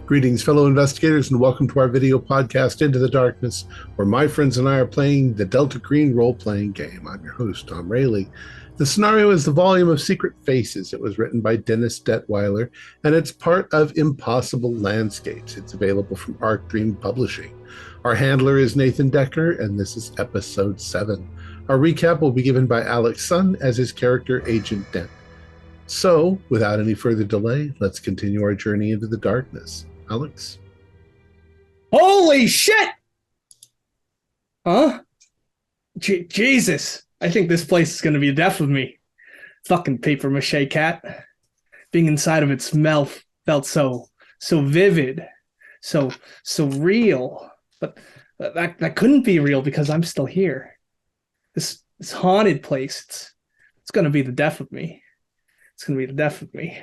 Greetings, fellow investigators, and welcome to our video podcast, Into the Darkness, where my friends and I are playing the Delta Green role-playing game. I'm your host, Thom Raley. The scenario is the volume of Secret Faces. It was written by Dennis Detwiller, and it's part of Impossible Landscapes. It's available from Arc Dream Publishing. Our handler is Nathan Decker, and this is episode 7. Our recap will be given by Alex Sun as his character, Agent Dent. So, without any further delay, let's continue our journey into the darkness. Alex? Holy shit! Huh? Jesus. I think this place is going to be death with me. Fucking paper mache cat. Being inside of its mouth felt so vivid, so real. But that couldn't be real because I'm still here. This haunted place, it's going to be the death of me. It's going to be the death of me.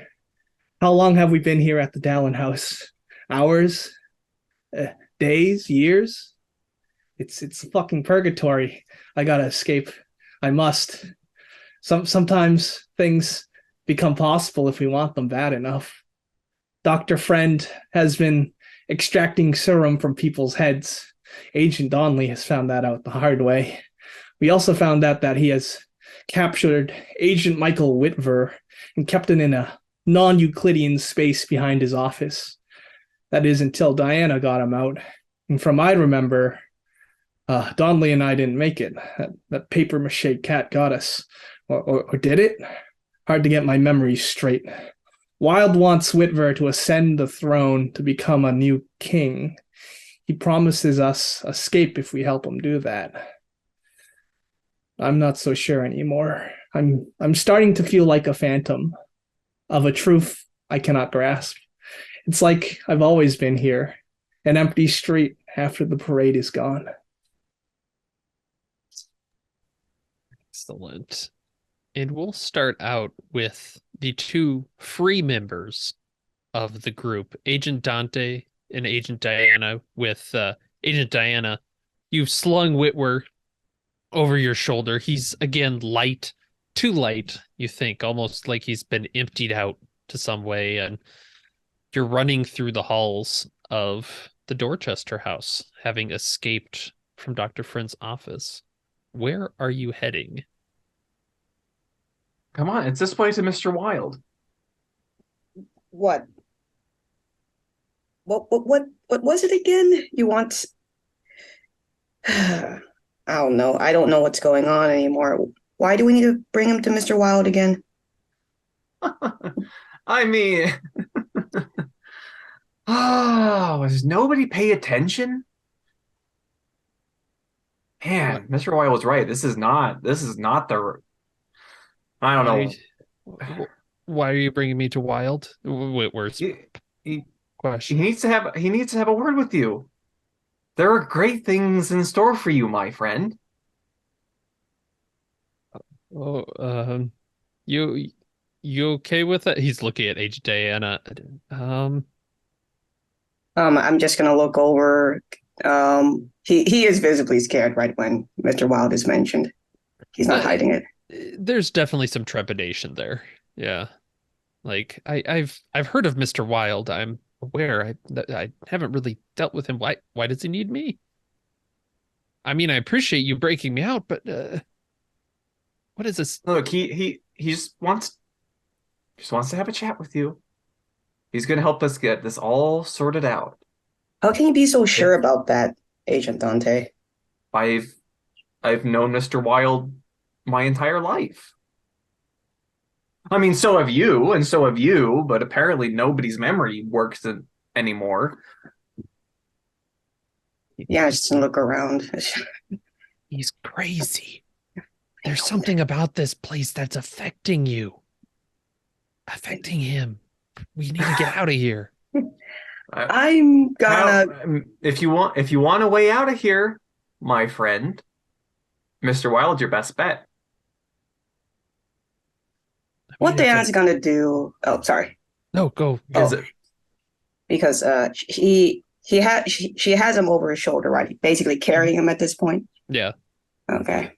How long have we been here at the Dallin house? Hours? Days? Years? It's fucking purgatory. I gotta escape. I must. Sometimes things become possible if we want them bad enough. Dr. Friend has been extracting serum from people's heads. Agent Donnelly has found that out the hard way. We also found out that he has captured Agent Michael Whitver and kept him in a non-Euclidean space behind his office. That is until Diana got him out. And from I remember, Donnelly and I didn't make it. That paper mache cat got us. Or did it? Hard to get my memories straight. Wild wants Whitver to ascend the throne to become a new king. He promises us escape if we help him do that. I'm not so sure anymore. I'm starting to feel like a phantom of a truth I cannot grasp. It's like I've always been here, an empty street after the parade is gone. Excellent. And we'll start out with the two free members of the group, Agent Dante and Agent Diana. With Agent Diana, you've slung Whitwer over your shoulder. He's, again, light, too light, you think, almost like he's been emptied out to some way, and you're running through the halls of the Dorchester house, having escaped from Dr. Friend's office. Where are you heading? Come on, it's this way to Mr. Wilde. What? What was it again? You want... I don't know. I don't know what's going on anymore. Why do we need to bring him to Mr. Wilde again? I mean... does nobody pay attention? Man, Mr. Wilde was right. This is not the... I don't know. Why are you bringing me to Wild? Where's question? He needs to have a word with you. There are great things in store for you, my friend. Oh, you okay with that? He's looking at Agent Diana. I'm just gonna look over. He is visibly scared right when Mr. Wilde is mentioned. He's not hiding it. There's definitely some trepidation there. Yeah, like I've heard of Mr. Wilde. I'm aware. I haven't really dealt with him. Why does he need me? I mean, I appreciate you breaking me out, but what is this? Look, he just wants to have a chat with you. He's going to help us get this all sorted out. How can you be so sure about that, Agent Dante? I've known Mr. Wilde my entire life. I mean, so have you, but apparently nobody's memory works anymore. Yeah, just look around. He's crazy. There's something about this place that's affecting you. Affecting him. We need to get out of here. I'm gonna... If you want a way out of here, my friend, Mr. Wilde's your best bet. What Diana's gonna do... Oh, sorry. No, go. Because she has him over his shoulder, right? Basically carrying him at this point. Yeah. Okay.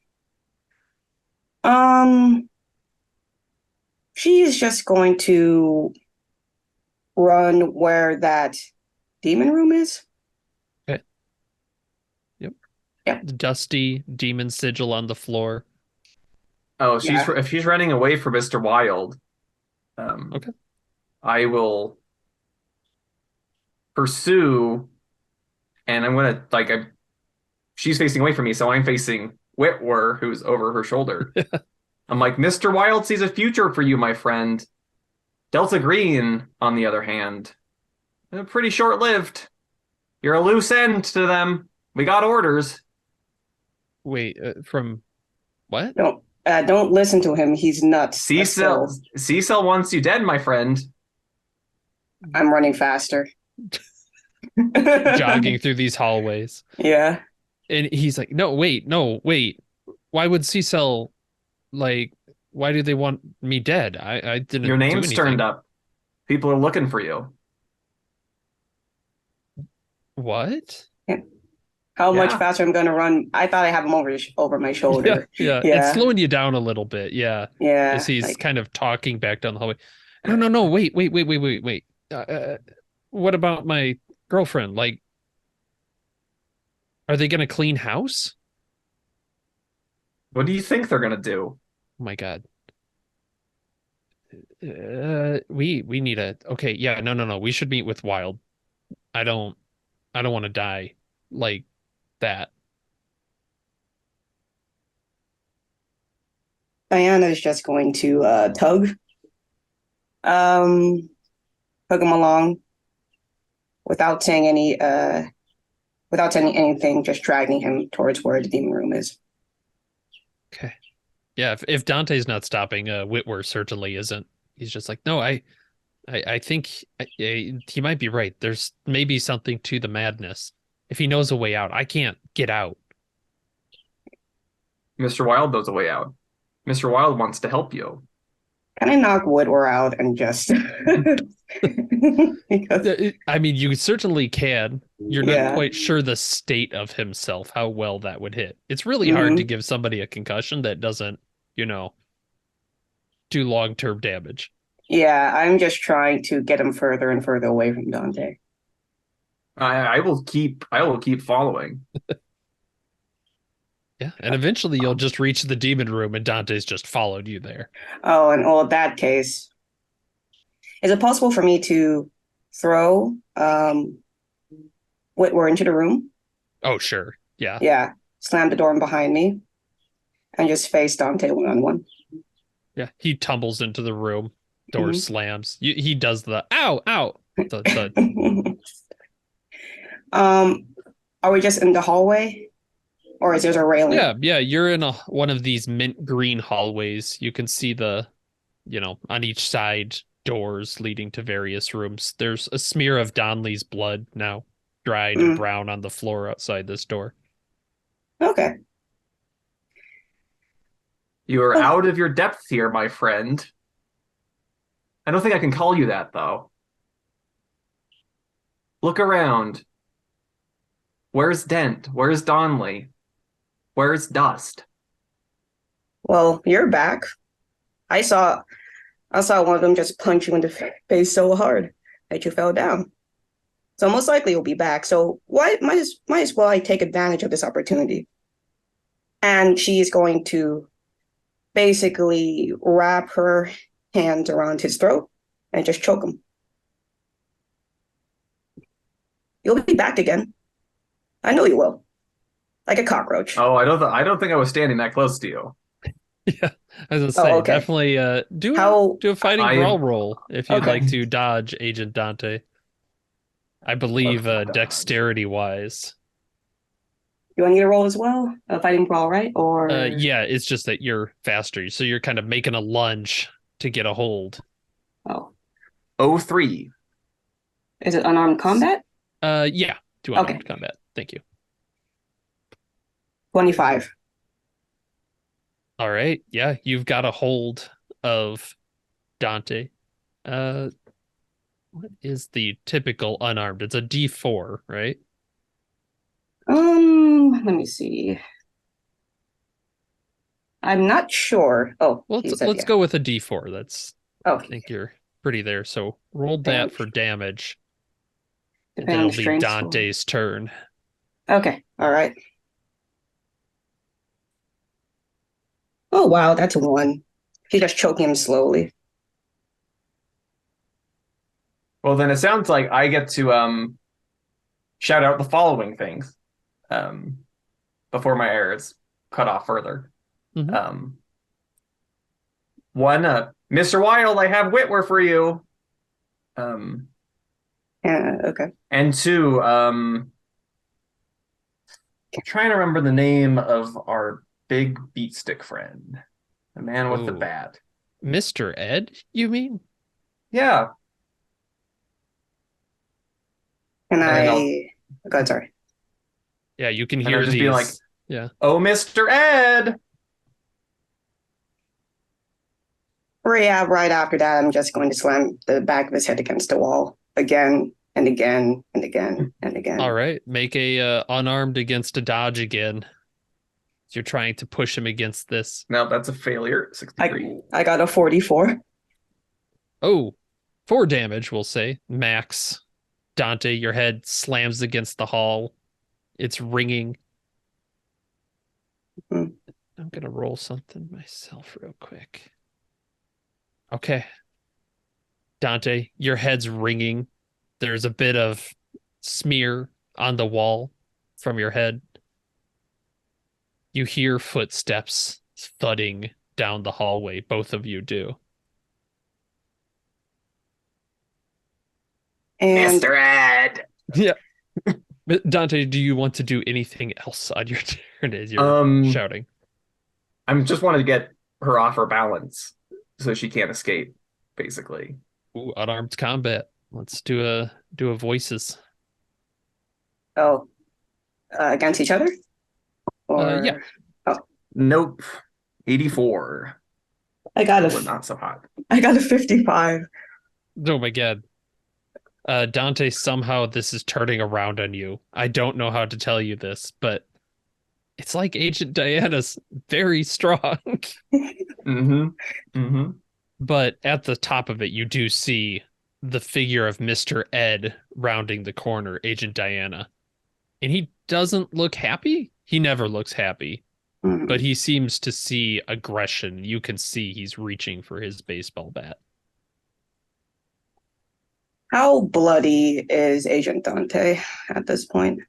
She is just going to run where that demon room is? Okay. Yep. Yeah. The dusty demon sigil on the floor. Oh, Yeah. if she's running away from Mr. Wild, Okay. I will pursue, and I'm gonna she's facing away from me, so I'm facing Whitwer, who's over her shoulder. I'm like, Mr. Wild sees a future for you, my friend. Delta Green, on the other hand, pretty short-lived. You're a loose end to them. We got orders. Wait, from what? Don't listen to him. He's nuts. C-Cell wants you dead, my friend. I'm running faster. Jogging through these hallways. Yeah. And he's like, no, wait. Why would C-Cell, why do they want me dead? I didn't Your do name's anything. turned up. People are looking for you. What? How much faster I'm going to run? I thought I have him over my shoulder. Yeah. It's slowing you down a little bit. Yeah. Yeah. As he's kind of talking back down the hallway. No. Wait. What about my girlfriend? Like, are they going to clean house? What do you think they're gonna do? Oh my God. We need okay. Yeah. No. We should meet with Wild. I don't want to die like that. Diana is just going to tug him along without saying anything, just dragging him towards where the demon room is. Okay. Yeah, if Dante's not stopping, Whitwer certainly isn't. He's just like, no, I think he might be right. There's maybe something to the madness. If he knows a way out, I can't get out. Mr. Wild knows a way out. Mr. Wild wants to help you. Can I knock Whitwer out and just... because... I mean, you certainly can. You're not quite sure the state of himself, how well that would hit. It's really hard to give somebody a concussion that doesn't, do long-term damage. Yeah, I'm just trying to get him further and further away from Dante. I will keep following. Yeah, and eventually you'll just reach the demon room and Dante's just followed you there. Oh, and in that case, is it possible for me to throw Whitwer into the room? Oh, sure. Yeah. Yeah, slam the door behind me and just face Dante one-on-one. Yeah, he tumbles into the room, door slams. He does the ow. Are we just in the hallway? Or is there a railing? Yeah, you're in one of these mint green hallways. You can see on each side, doors leading to various rooms. There's a smear of Donley's blood now, dried and brown on the floor outside this door. Okay. You are out of your depth here, my friend. I don't think I can call you that, though. Look around. Where's Dent? Where's Donley? Where's Dust? Well, you're back. I saw one of them just punch you in the face so hard that you fell down. So most likely you'll be back. So might as well I take advantage of this opportunity. And she's going to basically wrap her hands around his throat and just choke him. You'll be back again. I know you will. Like a cockroach. Oh, I don't think I was standing that close to you. Yeah, as I say, definitely do a fighting brawl roll if you'd like to dodge Agent Dante. I believe dexterity wise. You want me to roll as well? A fighting brawl, right? Or yeah, it's just that you're faster, so you're kind of making a lunge to get a hold. Oh. 03. Is it unarmed combat? Yeah, to unarmed combat. Thank you. 25. All right. Yeah, you've got a hold of Dante. What is the typical unarmed? It's a D4, right? Let me see. I'm not sure. Oh, well, let's go with a D4. That's. Oh, I think you're pretty there. So roll that for damage. And then it'll be strength score. Dante's turn. Okay, all right. Oh wow, that's a 1. He's just choking him slowly. Well, then it sounds like I get to shout out the following things before my air is cut off further. Mhm. One, Mr. Wild, I have Whitwer for you. Okay. And 2, I'm trying to remember the name of our big beatstick friend, the man with the Ooh. bat. Mr. Ed, you mean? Yeah. Can And I? God, sorry. Yeah, you can And hear I'll just these. be like, yeah. "Oh, Mr. Ed." Yeah, right after that, I'm just going to slam the back of his head against the wall again and again and again and again. All right, make a unarmed against a dodge again. You're trying to push him against this. No, that's a failure. 63. I got a 44. Oh, 4 damage, we'll say. Max. Dante, your head slams against the hull. It's ringing. Mhm. I'm going to roll something myself real quick. Okay. Dante, your head's ringing. There's a bit of smear on the wall from your head. You hear footsteps thudding down the hallway. Both of you do. And Mr. Ed. Yeah. Dante, do you want to do anything else on your turn as you're shouting? I just wanted to get her off her balance so she can't escape, basically. Ooh, unarmed combat. Let's do a voices. against each other? Or Yeah. Nope. 84. I got Well, not so hot. I got a 55. Oh my god. Dante, somehow this is turning around on you. I don't know how to tell you this, but it's like Agent Diana's very strong. Mm-hmm. Mm-hmm. But at the top of it, you do see the figure of Mr. Ed rounding the corner, Agent Diana. And he doesn't look happy. He never looks happy, but he seems to see aggression. You can see he's reaching for his baseball bat. How bloody is Agent Dante at this point?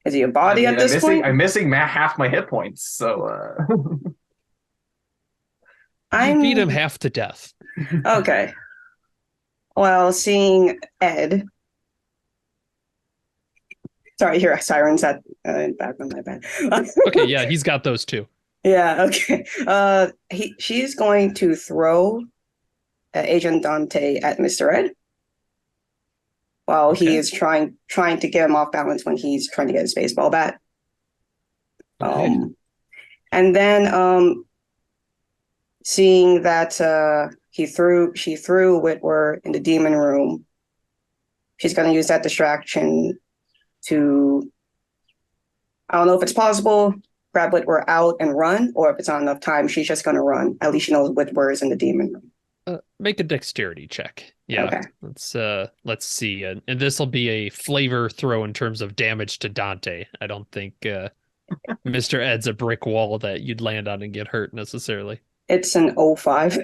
Is he a body at this point? I'm missing half my hit points, so You beat him half to death. Okay. Well, seeing Ed. Sorry, I hear sirens at back on my bed. Okay, yeah, he's got those too. Yeah, okay. She's going to throw Agent Dante at Mr. Ed while he is trying to get him off balance when he's trying to get his baseball bat. Okay. And then seeing that she threw Whitwer in the demon room, she's going to use that distraction to, I don't know if it's possible, grab Whitwer out and run, or if it's not enough time, she's just going to run. At least she knows Whitwer is in the demon room. Make a dexterity check. Yeah. Okay. Let's see. And this will be a flavor throw in terms of damage to Dante. I don't think Mr. Ed's a brick wall that you'd land on and get hurt necessarily. It's an 05.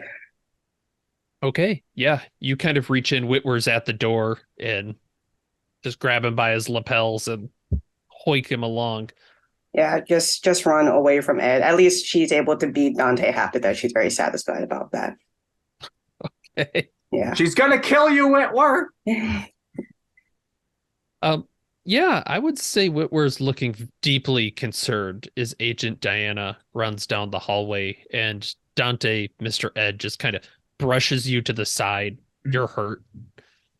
Okay. Yeah. You kind of reach in. Whitwer's at the door and just grab him by his lapels and hoik him along. Yeah, just run away from Ed. At least she's able to beat Dante half to death. She's very satisfied about that. Okay. Yeah. She's gonna kill you, Whitwer. Yeah, I would say Whitwer's looking deeply concerned as Agent Diana runs down the hallway, and Dante, Mr. Ed, just kind of brushes you to the side. You're hurt,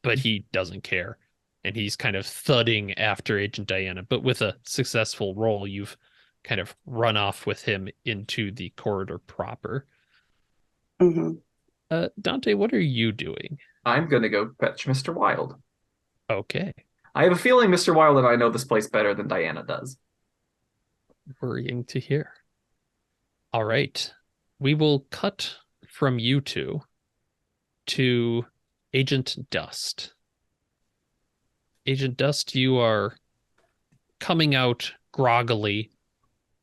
but he doesn't care. And he's kind of thudding after Agent Diana. But with a successful roll, you've kind of run off with him into the corridor proper. Mm-hmm. Dante, what are you doing? I'm gonna go fetch Mr. Wild. Okay. I have a feeling Mr. Wild and I know this place better than Diana does. Worrying to hear. All right. We will cut from you two to Agent Dust. Agent Dust, you are coming out groggily.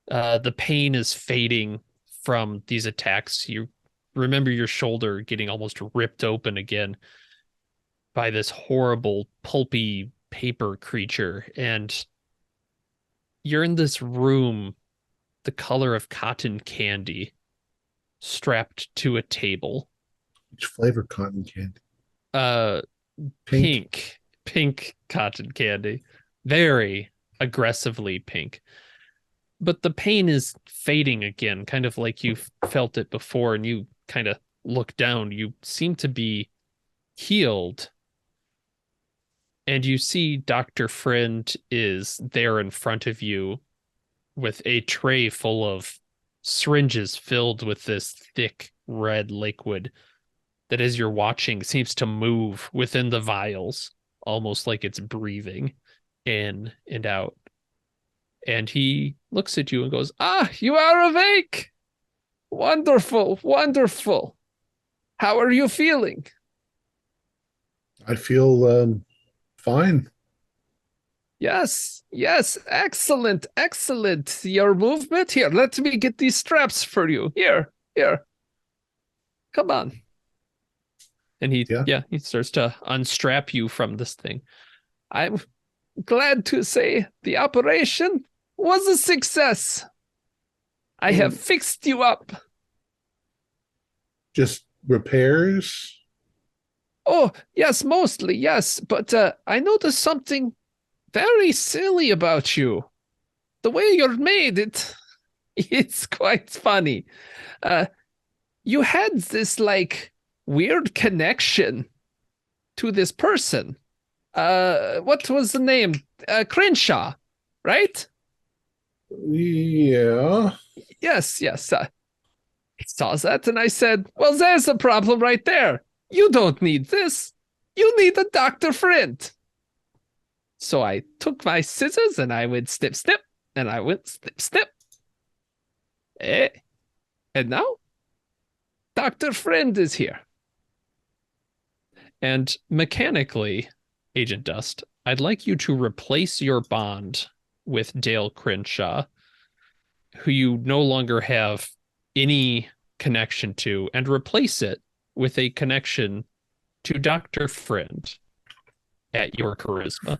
The pain is fading from these attacks. You remember your shoulder getting almost ripped open again by this horrible, pulpy paper creature. And you're in this room, the color of cotton candy, strapped to a table. Which flavor cotton candy? Pink. Pink cotton candy. Very aggressively pink. But the pain is fading again, kind of like you felt it before, and you kind of look down. You seem to be healed. And you see Dr. Friend is there in front of you with a tray full of syringes filled with this thick red liquid that, as you're watching, seems to move within the vials, almost like it's breathing in and out. And he looks at you and goes, "Ah, you are awake! Wonderful, wonderful. How are you feeling?" I feel fine. Yes, yes, excellent, excellent. Your movement here. Let me get these straps for you. Here, here. Come on. And he starts to unstrap you from this thing. I'm glad to say the operation was a success. I have fixed you up. Just repairs? Oh, yes, mostly, yes. But I noticed something very silly about you. The way you're made, it's quite funny. You had this, like, weird connection to this person. What was the name? Crenshaw, right? Yeah. Yes. I saw that and I said, well, there's a problem right there. You don't need this. You need a Dr. Friend. So I took my scissors and I went snip, snip, and I went snip, snip. And now Dr. Friend is here. And mechanically, Agent Dust, I'd like you to replace your bond with Dale Crenshaw, who you no longer have any connection to, and replace it with a connection to Dr. Friend at your charisma.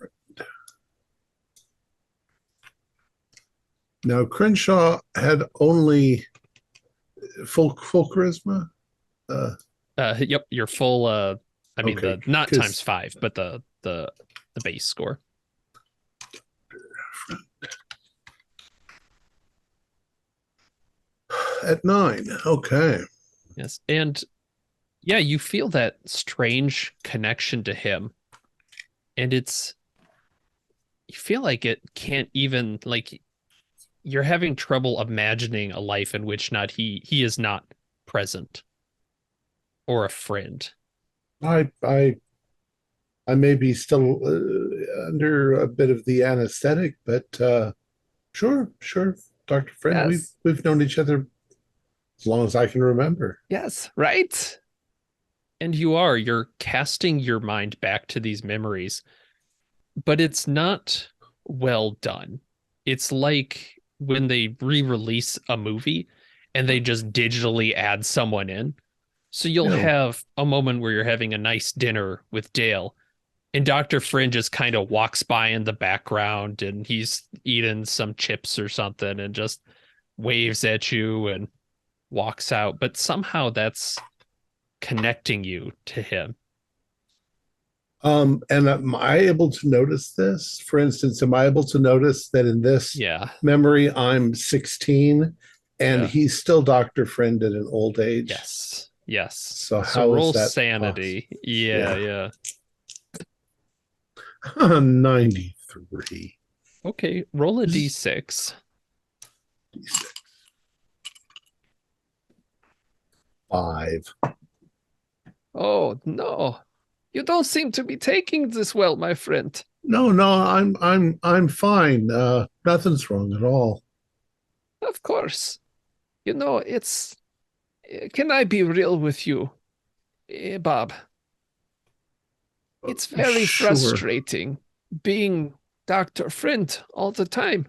Now, Crenshaw had only full charisma? Yep, your full, Okay, not times 5, but the base score. At 9, okay. Yes, and yeah, you feel that strange connection to him, and you feel like it can't even, like, you're having trouble imagining a life in which he is not present or a friend. I may be still under a bit of the anesthetic, but sure, Dr. Friend, Yes. we've known each other as long as I can remember. Yes, right? And you're casting your mind back to these memories, but it's not well done. It's like when they re-release a movie and they just digitally add someone in. So you'll have a moment where you're having a nice dinner with Dale, and Dr. Friend just kind of walks by in the background and he's eating some chips or something and just waves at you and walks out. But somehow that's connecting you to him. And am I able to notice this? For instance, am I able to notice that in this memory I'm 16 and he's still Dr. Friend at an old age? Yes. So how roll is that sanity. possible? Yeah. 93. Okay, roll a d6. D6. 5. Oh no. You don't seem to be taking this well, my friend. No, I'm fine. Nothing's wrong at all. Of course. You know, can I be real with you, Bob? It's very frustrating being Dr. Friend all the time.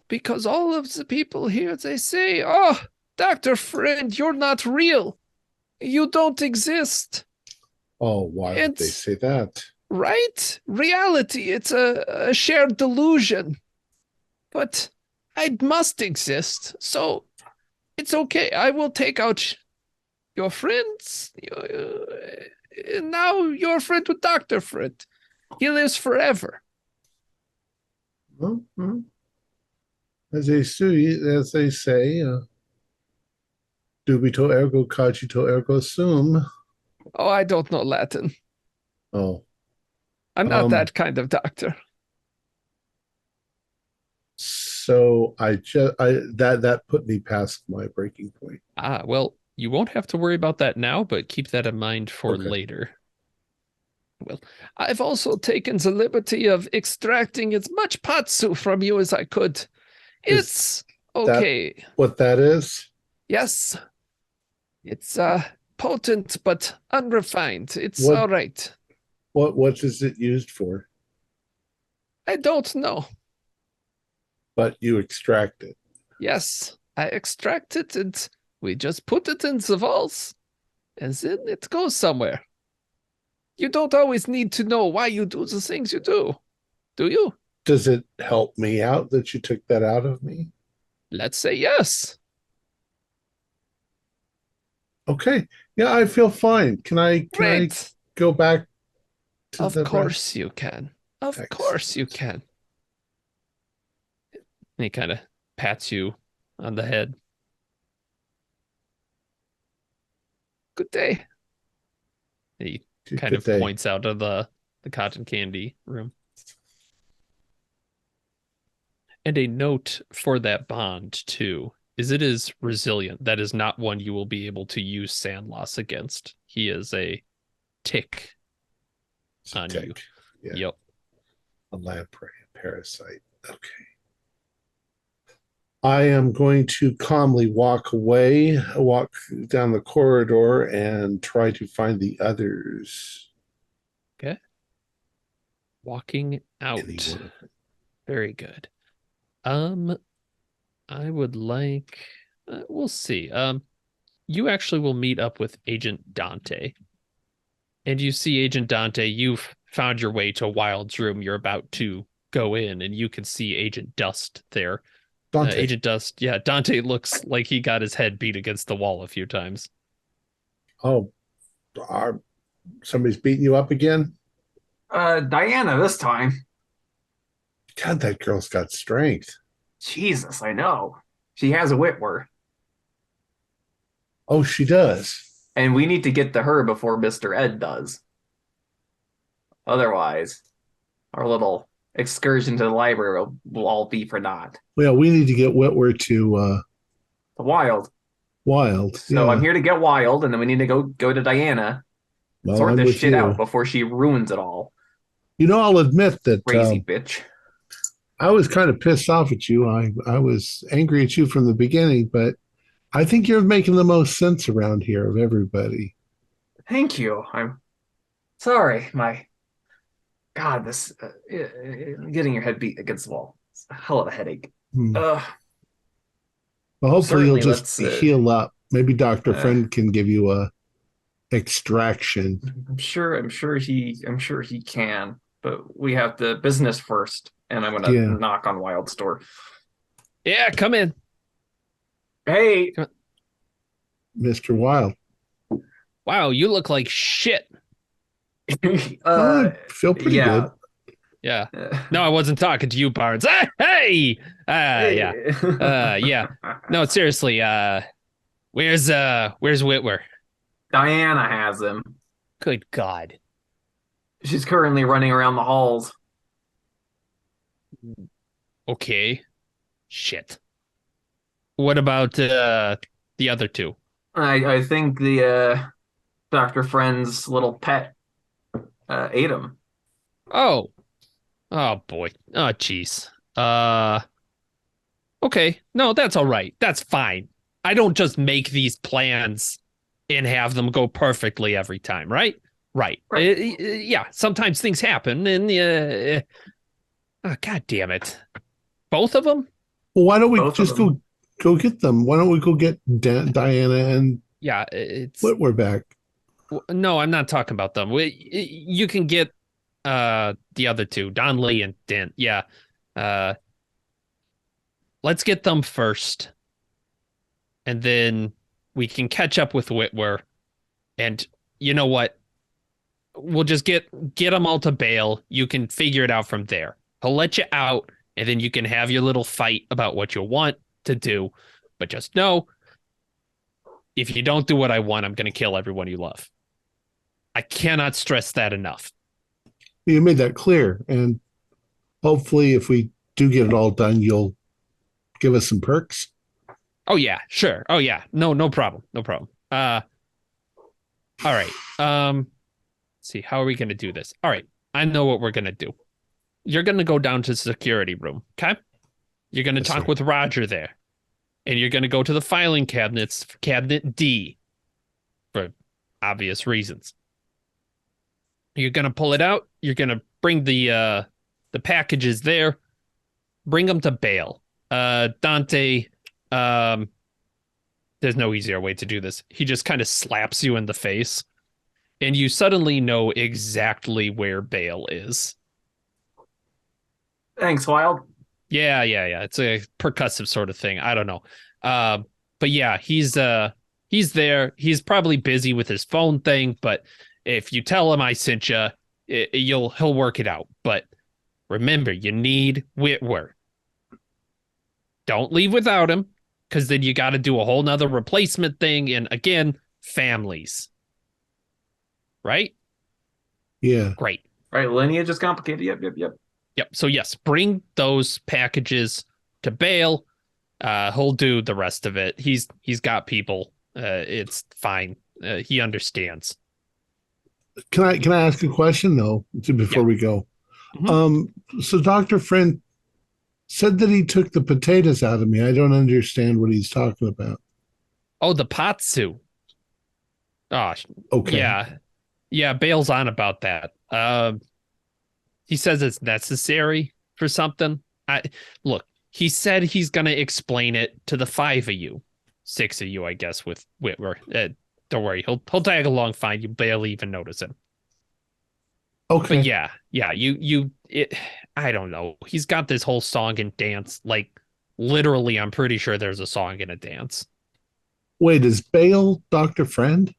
Because all of the people here, they say, oh, Dr. Friend, you're not real. You don't exist. Oh, why would they say that? Right? Reality, it's a shared delusion. But I must exist, so it's okay. I will take out your friends. Now you're a friend with Dr. Friend. He lives forever. Well, as they say, dubito ergo cogito ergo sum. Oh, I don't know Latin. Oh. I'm not that kind of doctor. So that put me past my breaking point. Well, you won't have to worry about that now, but keep that in mind for later. Well, I've also taken the liberty of extracting as much patsu from you as I could. It's okay. What that is? Yes. It's potent but unrefined. It's all right. What is it used for? I don't know. But you extract it. Yes, I extract it and we just put it in the walls and then it goes somewhere. You don't always need to know why you do the things you do you? Does it help me out that you took that out of me? Let's say yes. Okay. Yeah, I feel fine. Can I go back to Of course you can. Of course you can. And he kind of pats you on the head. Good day. He kind of points out of the cotton candy room. And a note for that bond, too, is it is resilient. That is not one you will be able to use sand loss against. He is a tick on you. Yeah. Yep. A lamprey, a parasite. Okay. I am going to calmly walk down the corridor and try to find the others. Okay. Walking out. Very good. I would like, we'll see. You actually will meet up with Agent Dante. And you see Agent Dante, you've found your way to Wild's room. You're about to go in, and you can see Agent Dust there. Agent Dust, yeah, Dante looks like he got his head beat against the wall a few times. Oh, somebody's beating you up again? Diana this time. God, that girl's got strength. Jesus, I know. She has a Whitworth. Oh, she does. And we need to get to her before Mr. Ed does. Otherwise, our little excursion to the library will all be for naught. Well, we need to get Whitworth to Wild. So I'm here to get Wild, and then we need to go to Diana. Sort this shit out before she ruins it all. You know, I'll admit that crazy bitch. I was kind of pissed off at you. I was angry at you from the beginning, but I think you're making the most sense around here of everybody. Thank you. I'm sorry. My God, this getting your head beat against the wall. It's a hell of a headache. Well, hopefully you'll just heal up. Maybe Dr. Friend can give you a extraction. I'm sure he can, but we have the business first, and I'm gonna knock on Wild's door. Yeah, come in. Hey, Mr. Wild. Wow, you look like shit. I feel pretty good. Yeah. No, I wasn't talking to you, Barnes. Hey! Yeah. No, seriously, where's Whitwer? Diana has him. Good God. She's currently running around the halls. Okay. Shit. What about the other two? I think the Dr. Friend's little pet ate him. Oh boy. Oh jeez. Okay. No, that's all right. That's fine. I don't just make these plans and have them go perfectly every time, right? Right. Yeah, sometimes things happen, and oh, God damn it. Both of them? Well, why don't we Both of just them. go get them? Why don't we go get Diana and Yeah, it's Whitwer back? no, I'm not talking about them. You can get the other two, Don Lee and Dent. Yeah. Uh let's get them first, and then we can catch up with Whitwer. And you know what? We'll just get them all to bail. You can figure it out from there. He'll let you out, and then you can have your little fight about what you want to do. But just know, if you don't do what I want, I'm going to kill everyone you love. I cannot stress that enough. You made that clear, and hopefully, if we do get it all done, you'll give us some perks. Oh yeah, sure. Oh yeah, no problem, no problem. All right. Let's see, how are we going to do this? All right, I know what we're going to do. You're going to go down to the security room, okay? You're going to talk with Roger there, and you're going to go to the filing cabinets, cabinet D, for obvious reasons. You're going to pull it out. You're going to bring the packages there. Bring them to bail. Dante, there's no easier way to do this. He just kind of slaps you in the face, and you suddenly know exactly where bail is. Thanks, Wild. Yeah. It's a percussive sort of thing. I don't know. But yeah, he's there. He's probably busy with his phone thing, but if you tell him I sent you, he'll work it out. But remember, you need Whitwer. Don't leave without him, because then you got to do a whole nother replacement thing. And again, families. Right? Yeah. Great. Right, lineage is complicated. Yep. So yes, bring those packages to bail. He'll do the rest of it. He's got people. It's fine. He understands. Can I ask a question though before we go? Mm-hmm. So Dr. Friend said that he took the potatoes out of me. I don't understand what he's talking about. Oh, the Patsu. Oh, okay. Yeah, Bale's on about that. He says it's necessary for something. Look, he said he's going to explain it to the 5 of you. 6 of you, I guess, with Whitwer. Don't worry, he'll tag along fine. You barely even notice him. Okay. But yeah, I don't know. He's got this whole song and dance. Like, literally, I'm pretty sure there's a song and a dance. Wait, is Bale Dr. Friend?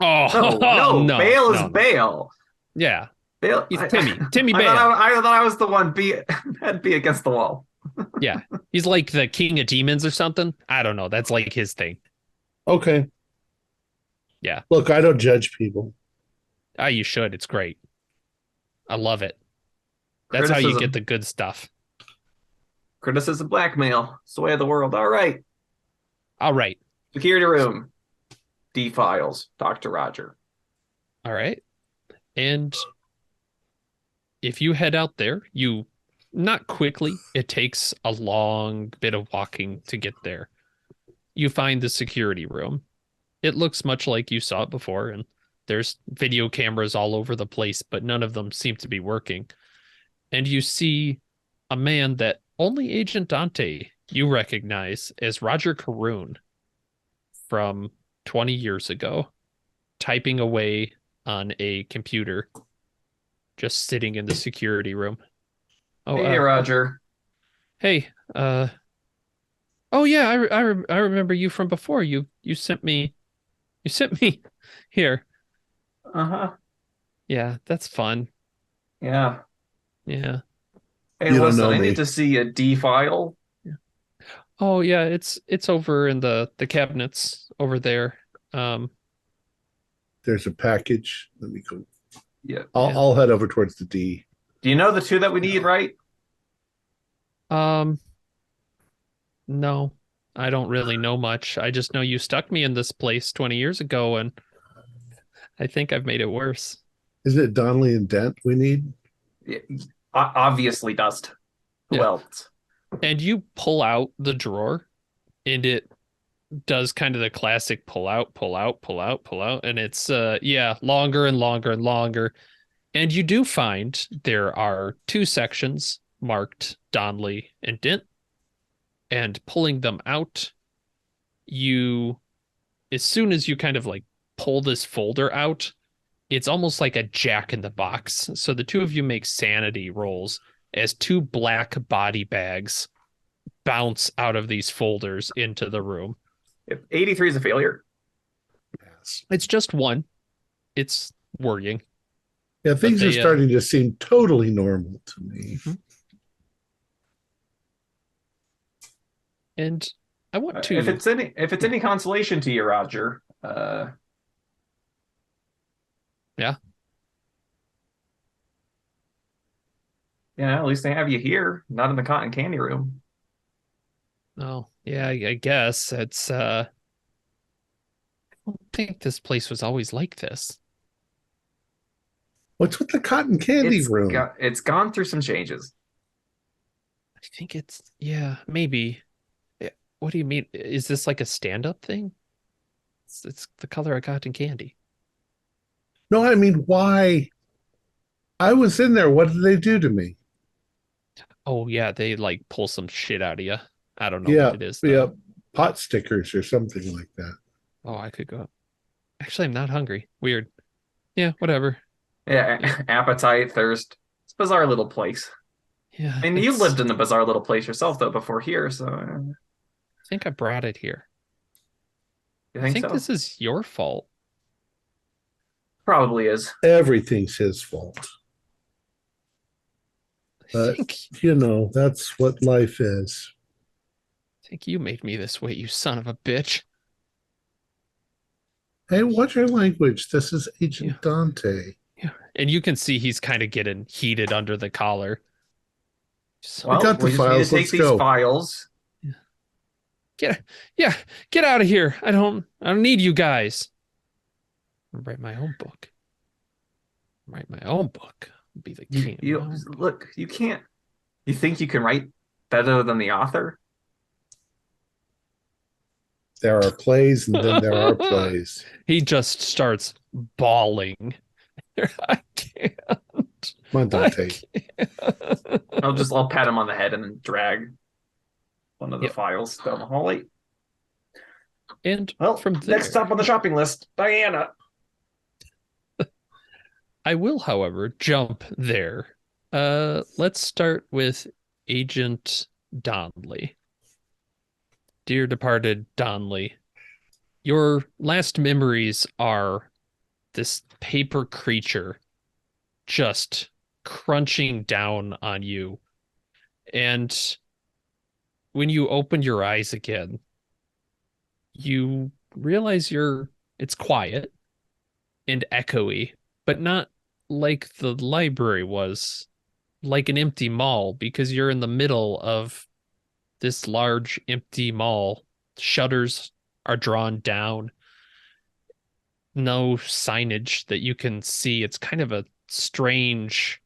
Oh, no. Bale is Bale. Yeah. Bale, He's Timmy Bale. I thought I was the one had be against the wall. Yeah. He's like the king of demons or something. I don't know. That's like his thing. Okay. Yeah. Look, I don't judge people. You should. It's great. I love it. That's how you get the good stuff. Criticism, blackmail. It's the way of the world. All right. Security room. D files. Dr. Roger. All right. And if you head out there, not quickly. It takes a long bit of walking to get there. You find the security room. It looks much like you saw it before, and there's video cameras all over the place, but none of them seem to be working. And you see a man that only Agent Dante you recognize as Roger Caroon from 20 years ago, typing away on a computer, just sitting in the security room. Oh, hey, Roger. Hey, oh yeah, I remember you from before. You sent me here. Uh-huh. Yeah, that's fun. Yeah. Yeah. Hey, listen, I need to see a D file. Yeah. Oh yeah, it's over in the cabinets over there. There's a package. Let me go. Yeah. I'll head over towards the D. Do you know the 2 that we need, right? No, I don't really know much. I just know you stuck me in this place 20 years ago, and I think I've made it worse. Isn't it Donnelly and Dent we need? Yeah, obviously Dust. Who else? And you pull out the drawer, and it does kind of the classic pull out, pull out, pull out, pull out, and it's longer and longer and longer. And you do find there are two sections marked Donley and Dint, and pulling them out, as soon as you kind of like pull this folder out, it's almost like a jack in the box. So the two of you make sanity rolls as two black body bags bounce out of these folders into the room. If 83 is a failure. Yes. It's just one. It's worrying. Yeah, things are starting to seem totally normal to me. Mm-hmm. And I want to. If it's any consolation to you, Roger. Yeah. Yeah, at least they have you here, not in the cotton candy room. Oh, yeah, I guess it's. I don't think this place was always like this. What's with the cotton candy room? It's gone through some changes. I think maybe. What do you mean? Is this like a stand-up thing? It's the color of cotton candy. No, I mean, why? I was in there. What did they do to me? Oh, yeah, they like pull some shit out of you. I don't know what it is, though. Yeah, pot stickers or something like that. Oh, I could go. Actually, I'm not hungry. Weird. Yeah, whatever. Yeah, appetite, thirst. It's a bizarre little place. Yeah. And you lived in a bizarre little place yourself, though, before here, so... I think I brought it here. You think I think so? this is your fault. Probably is. Everything's his fault. I think that's what life is. I think you made me this way, you son of a bitch. Hey, watch your language. This is Agent Dante. Yeah. And you can see he's kind of getting heated under the collar. Well, got the we just files. need to Let's take go. these files. Get out of here. I don't need you guys. I'll write my own book. Be the king. Look, you can't. You think you can write better than the author? There are plays, and then there are plays. He just starts bawling. I can't. Come on, Dante. I'll pat him on the head and then drag one of the files down the hallway. And from next stop on the shopping list, Diana. I will, however, jump there. Let's start with Agent Donley. Dear departed Donley, your last memories are this paper creature just crunching down on you. And when you open your eyes again, you realize it's quiet and echoey, but not like the library was, like an empty mall, because you're in the middle of this large empty mall. Shutters are drawn down. No signage that you can see. It's kind of a strange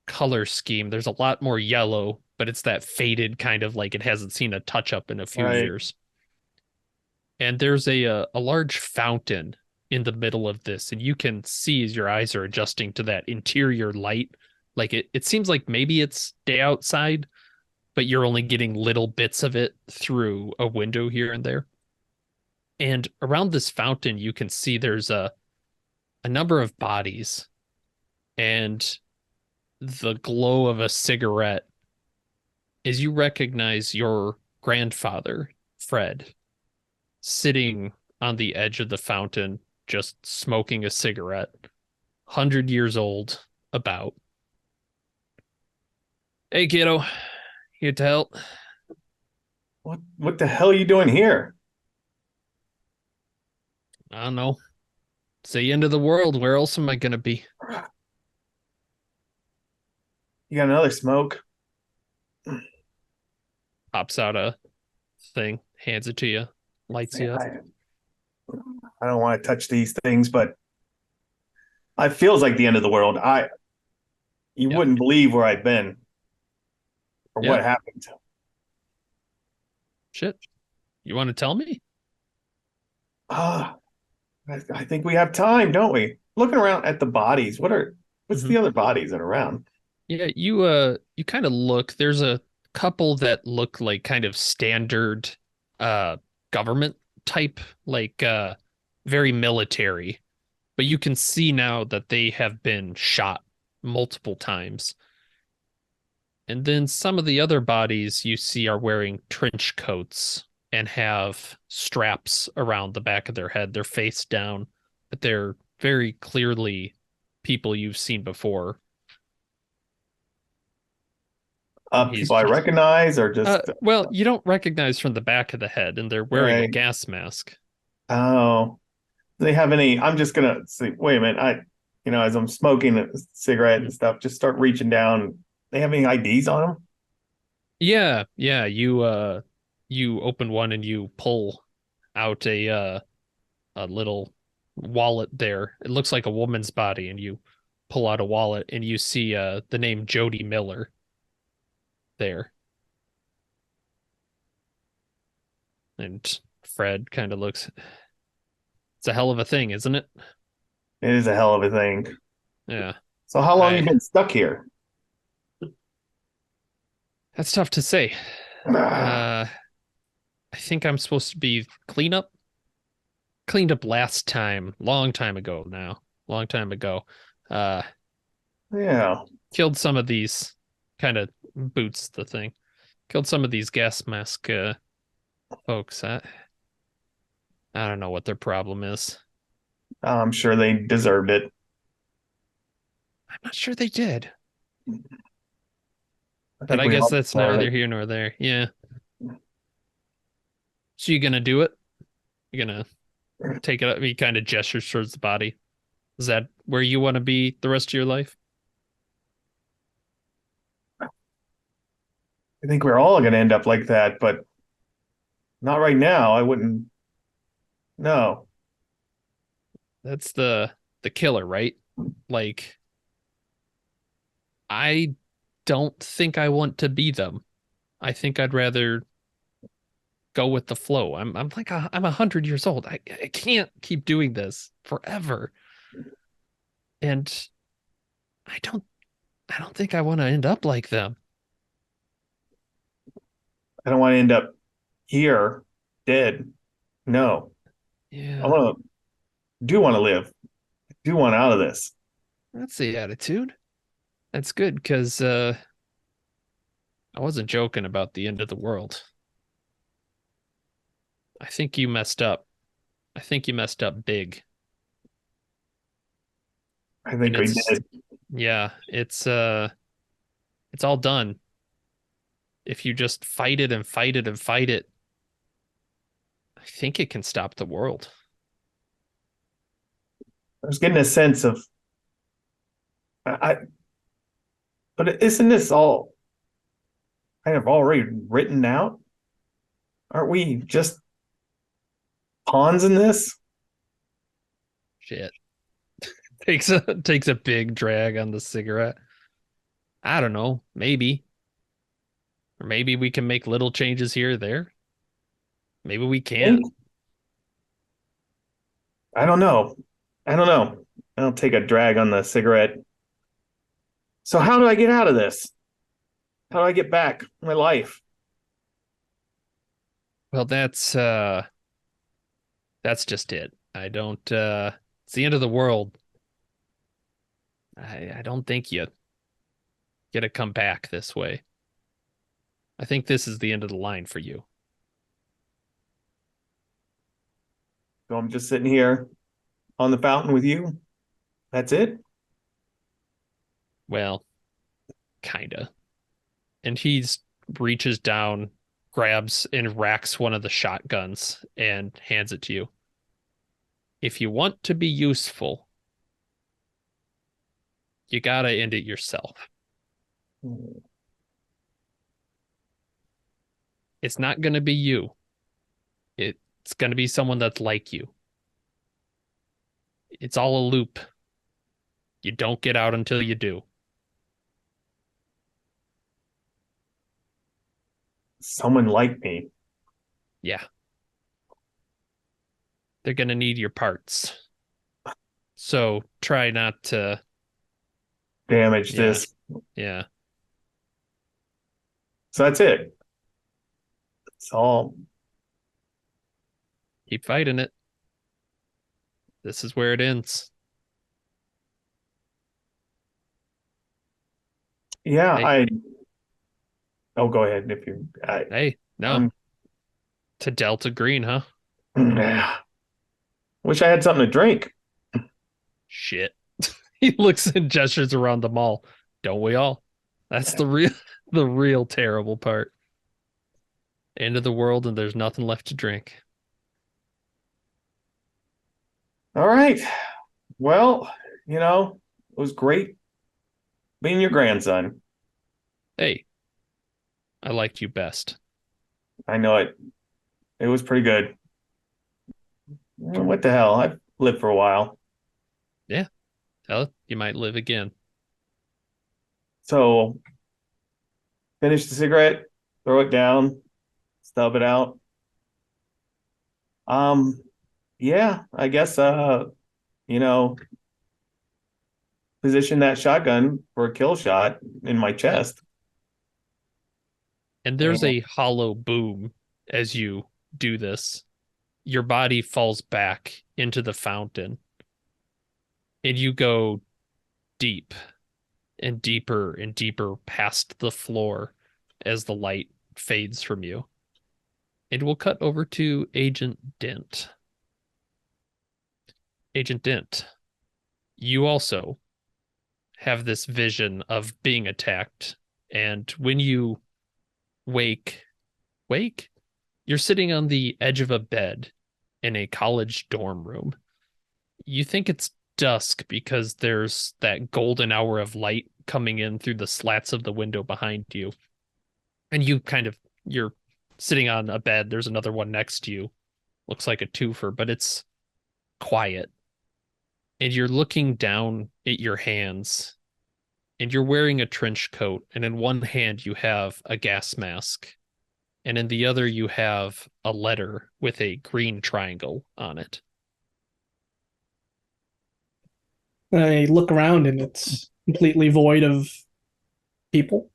color scheme. There's a lot more yellow, but it's that faded kind of like it hasn't seen a touch up in a few years. And there's a large fountain in the middle of this, and you can see as your eyes are adjusting to that interior light. Like it seems like maybe it's day outside, but you're only getting little bits of it through a window here and there. And around this fountain, you can see there's a number of bodies and the glow of a cigarette as you recognize your grandfather, Fred, sitting on the edge of the fountain, just smoking a cigarette, 100 years old, about. Hey, kiddo, here to help. What the hell are you doing here? I don't know. It's the end of the world. Where else am I going to be? You got another smoke? Pops out a thing, hands it to you, lights you up. I don't want to touch these things, but it feels like the end of the world. You wouldn't believe where I've been or what happened. Shit. You want to tell me? Ah, I think we have time, don't we? Looking around at the bodies, what's Mhm. the other bodies that are around? Yeah, you kind of look. There's a couple that look like kind of standard uh government type, like very military. But you can see now that they have been shot multiple times. And then some of the other bodies you see are wearing trench coats and have straps around the back of their head. They're face down, but they're very clearly people you've seen before. And he's People I just recognize or just well, you don't recognize from the back of the head, and they're wearing a right? gas mask. Oh, do they have any? I'm just gonna see. Wait a minute. As I'm smoking a cigarette and stuff, just start reaching down. They have any IDs on them? Yeah, yeah, you open one and you pull out a little wallet there. It looks like a woman's body, and you pull out a wallet and you see the name Jody Miller there. And Fred kind of looks, it's a hell of a thing, isn't it? It is a hell of a thing. Yeah. So how long you I been stuck here? That's tough to say. Ah, Uh I think I'm supposed to be cleaned up last time, long time ago now. Long time ago. Uh yeah. Killed some of these kind of boots the thing. Killed some of these gas mask folks. I don't know what their problem is. I'm sure they deserved it. I'm not sure they did, I but think I we guess all that's deserve neither it. here nor there. Yeah. So you gonna do it? You gonna take it up? He kind of gestures towards the body. Is that where you want to be the rest of your life? I think we're all gonna end up like that, but not right now. I wouldn't. No. That's the killer, right? Like I don't think I want to be them. I think I'd rather go with the flow. I'm like I'm 100 years old. I can't keep doing this forever. And I don't I don't think I want to end up like them. I don't want to end up here dead. No. I Yeah, want to do want to live. Do want out of this. that's the attitude. That's good because I wasn't joking about the end of the world. I think you messed up. I think you messed up big. I And think we it's did. yeah, it's all done. If you just fight it and fight it and fight it, I think it can stop the world. I was getting a sense of I but isn't this all kind of already written out? Aren't we just pawns in this? Shit. Takes a big drag on the cigarette. I don't know, maybe. Or maybe we can make little changes here or there. Maybe we can't. Think? I don't know. I don't know. I'll take a drag on the cigarette. So how do I get out of this? How do I get back my life? Well, that's just it. I don't it's the end of the world. I don't think you get to come back this way. I think this is the end of the line for you. So I'm just sitting here on the fountain with you. That's it. Well, kinda. And he's reaches down, grabs and racks one of the shotguns and hands it to you. If you want to be useful, you gotta end it yourself. It's not gonna be you. It's gonna be someone that's like you. It's all a loop. You don't get out until you do. Someone like me. Yeah. They're going to need your parts. So try not to damage Yeah. this. Yeah. So that's it. It's all. Keep fighting it. This is where it ends. Yeah, Hey. Oh, go ahead if you. Hey, no. To Delta Green, huh? Wish I had something to drink. Shit. He looks and gestures around the mall. Don't we all? That's the real terrible part. End of the world and there's nothing left to drink. All right. Well, it was great being your grandson. Hey, I liked you best. I know it. It was pretty good. What the hell? I've lived for a while. Yeah. Hell, you might live again. So finish the cigarette, throw it down, stub it out. Yeah, I guess you know, position that shotgun for a kill shot in my chest. And there's a hollow boom as you do this. Your body falls back into the fountain. And you go deep and deeper and deeper past the floor as the light fades from you. And we'll cut over to Agent Dent. Agent Dent, you also have this vision of being attacked. And when you wake, you're sitting on the edge of a bed in a college dorm room. You think it's dusk because there's that golden hour of light coming in through the slats of the window behind you. And you're sitting on a bed. There's another one next to you. Looks like a twofer, but it's quiet. And you're looking down at your hands and you're wearing a trench coat. And in one hand, you have a gas mask. And in the other, you have a letter with a green triangle on it. I look around and it's completely void of people.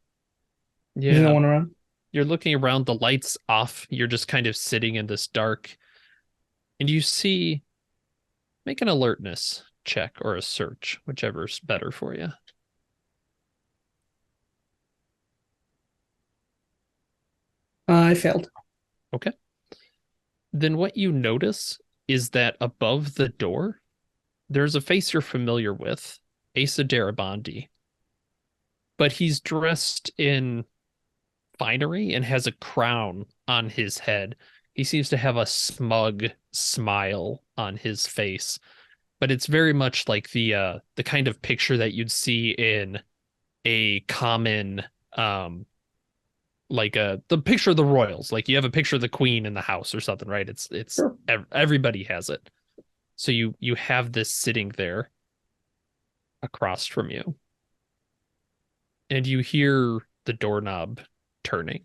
Yeah. There's no one around. You're looking around, the lights off. You're just kind of sitting in this dark. And you see, make an alertness check or a search, whichever's better for you. I failed. Okay. Then what you notice is that above the door, there's a face you're familiar with, Asa Darabandi. But he's dressed in finery and has a crown on his head. He seems to have a smug smile on his face, but it's very much like the kind of picture that you'd see in a common the picture of the royals. Like you have a picture of the queen in the house or something, right? It's Sure. Everybody has it. So you have this sitting there across from you. And you hear the doorknob turning.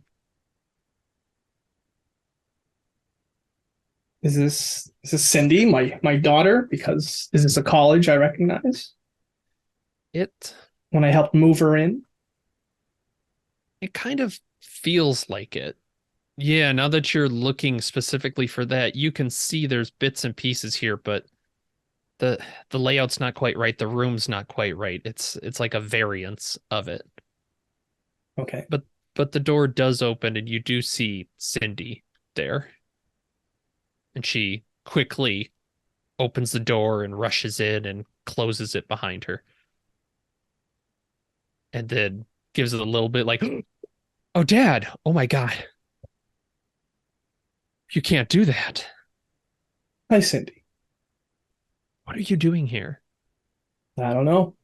Is this Cindy, my daughter? Because is this a college I recognize? When I helped move her in? It kind of feels like it. Yeah, now that you're looking specifically for that, you can see there's bits and pieces here, but the layout's not quite right. The room's not quite right. It's like a variance of it. Okay. But the door does open and you do see Cindy there. And she quickly opens the door and rushes in and closes it behind her. And then gives it a little bit like, oh, Dad, oh my God. You can't do that. Hi, Cindy. What are you doing here? I don't know.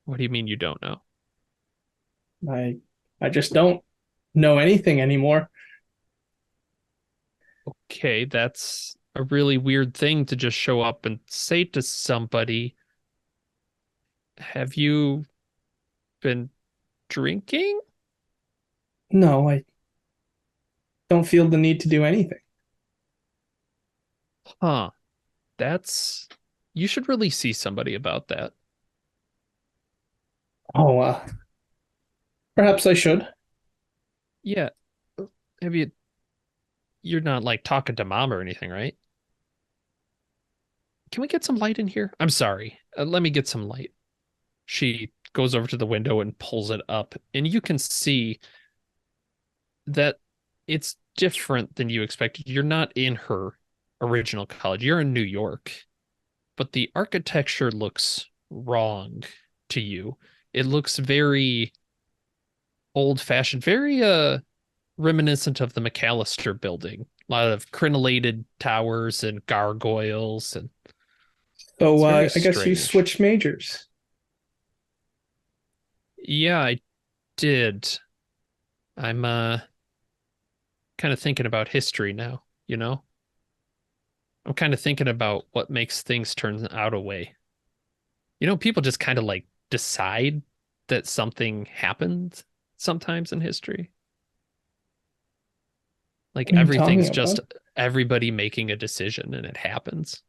What do you mean you don't know? I just don't know anything anymore. Okay, that's a really weird thing to just show up and say to somebody. Have you been drinking? No, I don't feel the need to do anything. Huh. That's you should really see somebody about that. Oh, perhaps I should. Yeah. Have you you're not like talking to mom or anything, right? Can we get some light in here? I'm sorry. Let me get some light. She goes over to the window and pulls it up, and you can see that it's different than you expected. You're not in her original college. You're in New York, but the architecture looks wrong to you. It looks very old-fashioned, very reminiscent of the McAllister building. A lot of crenellated towers and gargoyles, and So it's very I guess you strange. switched majors. Yeah, I did. I'm kind of thinking about history now, you know? I'm kind of thinking about what makes things turn out a way. You know, people just kind of like decide that something happened sometimes in history. Like What are you talking everything's just about? everybody making a decision and it happens.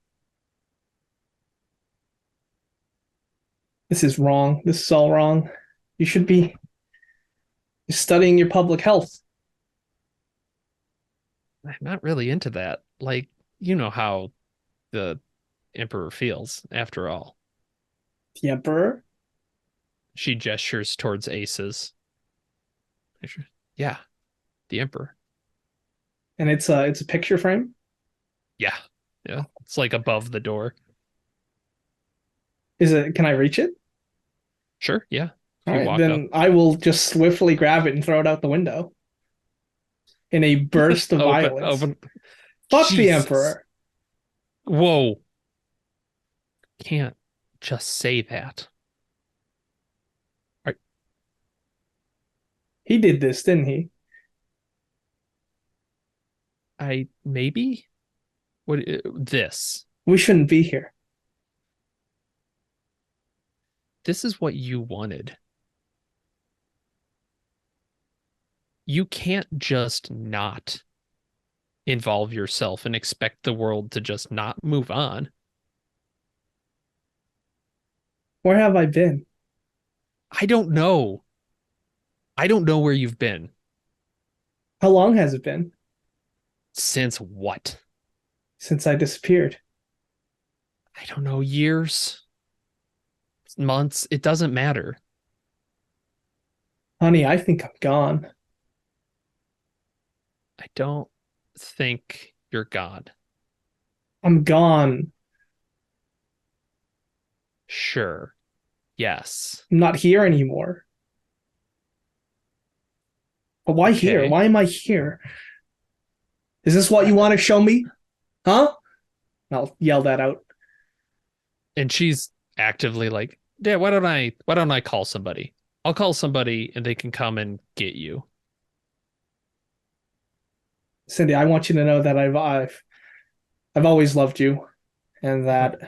This is wrong. This is all wrong. You should be studying your public health. I'm not really into that. Like, you know how the emperor feels after all. The emperor. She gestures towards Aces. Yeah, the emperor. And it's a picture frame. Yeah. Yeah. It's like above the door. Is it? Can I reach it? Sure. Yeah. If All you right, walk up, then I will just swiftly grab it and throw it out the window in a burst of open, violence. open. Fuck the Jesus. emperor. Whoa. Can't just say that. Are- He did this, didn't he? maybe? What this? We shouldn't be here. This is what you wanted. You can't just not involve yourself and expect the world to just not move on. Where have I been? I don't know. I don't know where you've been. How long has it been Since what? since I disappeared? I don't know, years, months, it doesn't matter. Honey, I think I'm gone. I don't think you're God. I'm gone. Sure. Yes. I'm not here anymore. But why here? Okay. Why am I here? Is this what you want to show me? Huh? I'll yell that out. And she's actively like, yeah, why don't I call somebody? I'll call somebody and they can come and get you. Cindy, I want you to know that I've always loved you, and that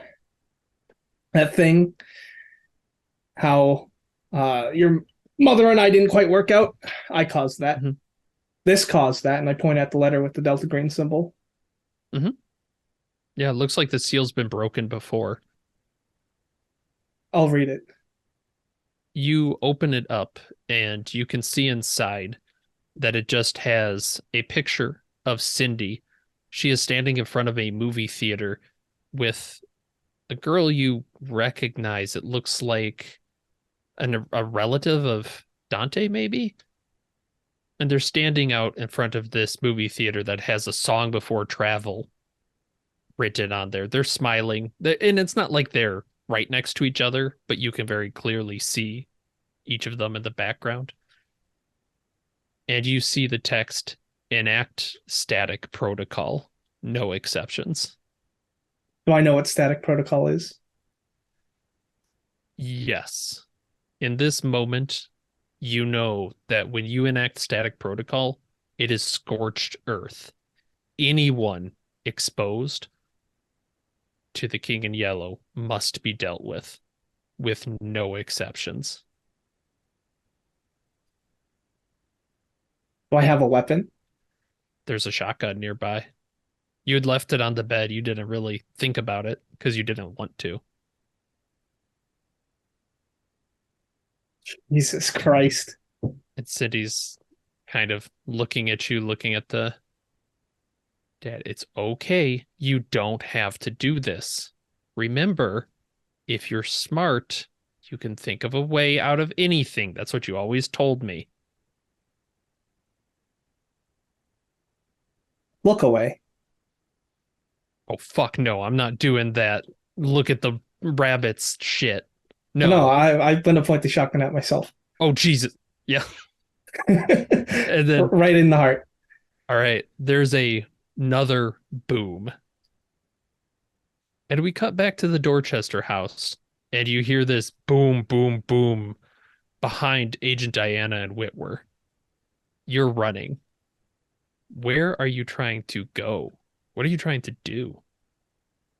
thing, how your mother and I didn't quite work out, I caused that. Mhm. This caused that, and I point at the letter with the Delta Green symbol. Yeah, it looks like the seal's been broken before. I'll read it. You open it up and you can see inside that it just has a picture of Cindy. She is standing in front of a movie theater with a girl you recognize. It looks like a relative of Dante, maybe. And they're standing out in front of this movie theater that has a song before travel written on there. They're smiling. And it's not like they're right next to each other, but you can very clearly see each of them in the background. And you see the text enact static protocol, no exceptions. Do I know what static protocol is? Yes. In this moment, you know that when you enact static protocol, it is scorched earth. Anyone exposed to the King in Yellow must be dealt with no exceptions. Do I have a weapon? There's a shotgun nearby. You had left it on the bed. You didn't really think about it because you didn't want to. Jesus Christ. And Cindy's kind of looking at you, looking at the dad. It's okay. You don't have to do this. Remember, if you're smart, you can think of a way out of anything. That's what you always told me. Look away. Oh, fuck no. I'm not doing that. Look at the rabbits shit. No, No. I'm going to point the shotgun at myself. Oh, Jesus. Yeah. And then, right in the heart. all right, there's another boom. And we cut back to the Dorchester house, and you hear this boom, boom, boom behind Agent Diana and Whitwer. You're running. Where are you trying to go? What are you trying to do?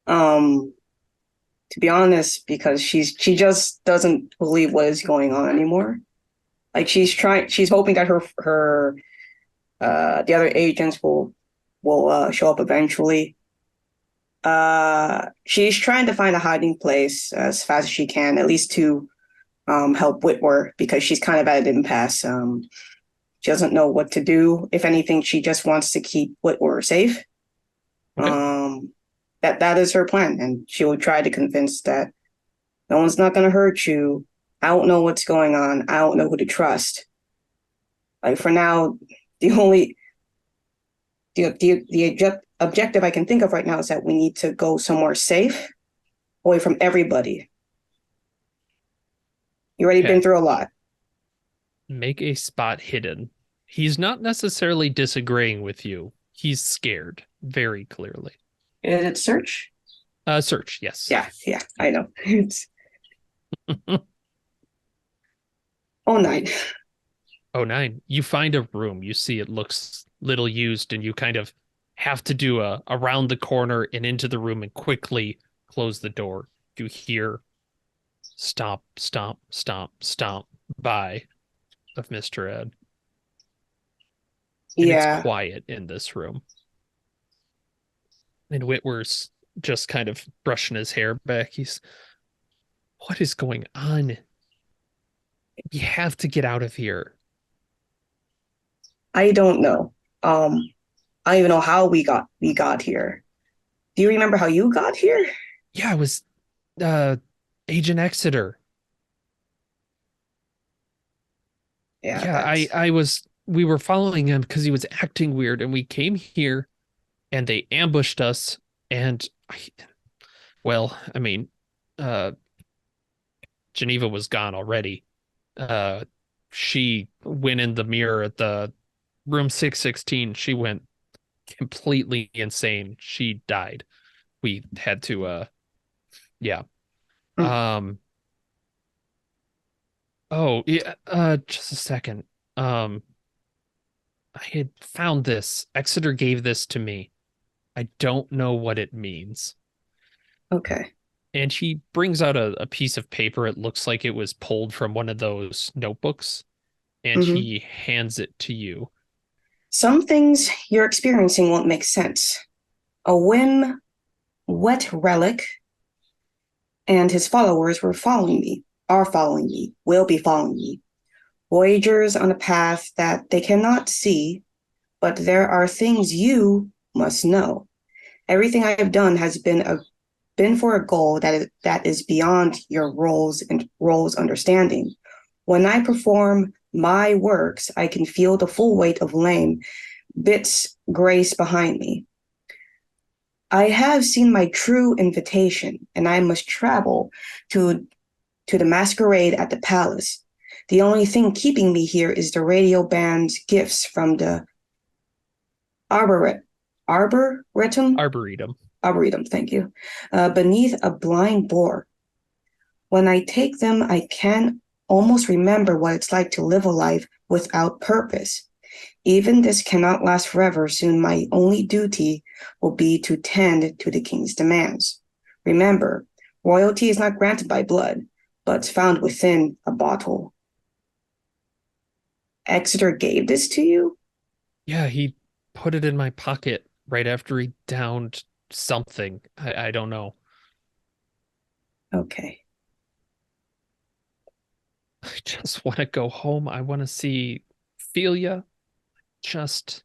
To be honest, because she just doesn't believe what is going on anymore. Like she's hoping that her the other agents will show up eventually. She's trying to find a hiding place as fast as she can, at least to help Whitwer, because she's kind of at an impasse. She doesn't know what to do. If anything, she just wants to keep Whitwer safe. Okay. That is her plan, and she will try to convince that no one's not going to hurt you. I don't know what's going on. I don't know who to trust. Like for now, the only the objective I can think of right now is that we need to go somewhere safe, away from everybody. You already been through a lot. Make a spot hidden. He's not necessarily disagreeing with you. He's scared, very clearly. Is it search? Search, yes. Yeah, I know. Oh, 9. Oh, 9. You find a room. You see it looks little used, and you kind of have to do a around the corner and into the room and quickly close the door. You hear stomp, stomp, stomp, stomp by of Mr. Ed. And Yeah. it's quiet in this room. And Whitwer's just kind of brushing his hair back. What is going on? You have to get out of here. I don't know. I don't even know how we got here. Do you remember how you got here? Yeah, it was Agent Exeter. Yeah, we were following him because he was acting weird, and we came here and they ambushed us, and Geneva was gone already. She went in the mirror at the room 616. She went completely insane. She died. We had to yeah. Oh, yeah, just a second. I had found this. Exeter gave this to me. I don't know what it means. Okay. And he brings out a piece of paper. It looks like it was pulled from one of those notebooks, and he hands it to you. Some things you're experiencing won't make sense. A wet relic, and his followers are following me, will be following me. Voyagers on a path that they cannot see, but there are things you must know. Everything I have done has been for a goal that is beyond your role's understanding. When I perform my works, I can feel the full weight of lame bits grace behind me. I have seen my true invitation, and I must travel to the masquerade at the palace. The only thing keeping me here is the radio band's gifts from the Arboretum. Arboretum, thank you. Beneath a blind boar. When I take them, I can almost remember what it's like to live a life without purpose. Even this cannot last forever. Soon my only duty will be to tend to the king's demands. Remember, royalty is not granted by blood, but found within a bottle. Exeter gave this to you? Yeah, he put it in my pocket. right after he downed something. I don't know. Okay. I just want to go home. I want to see Ophelia. Just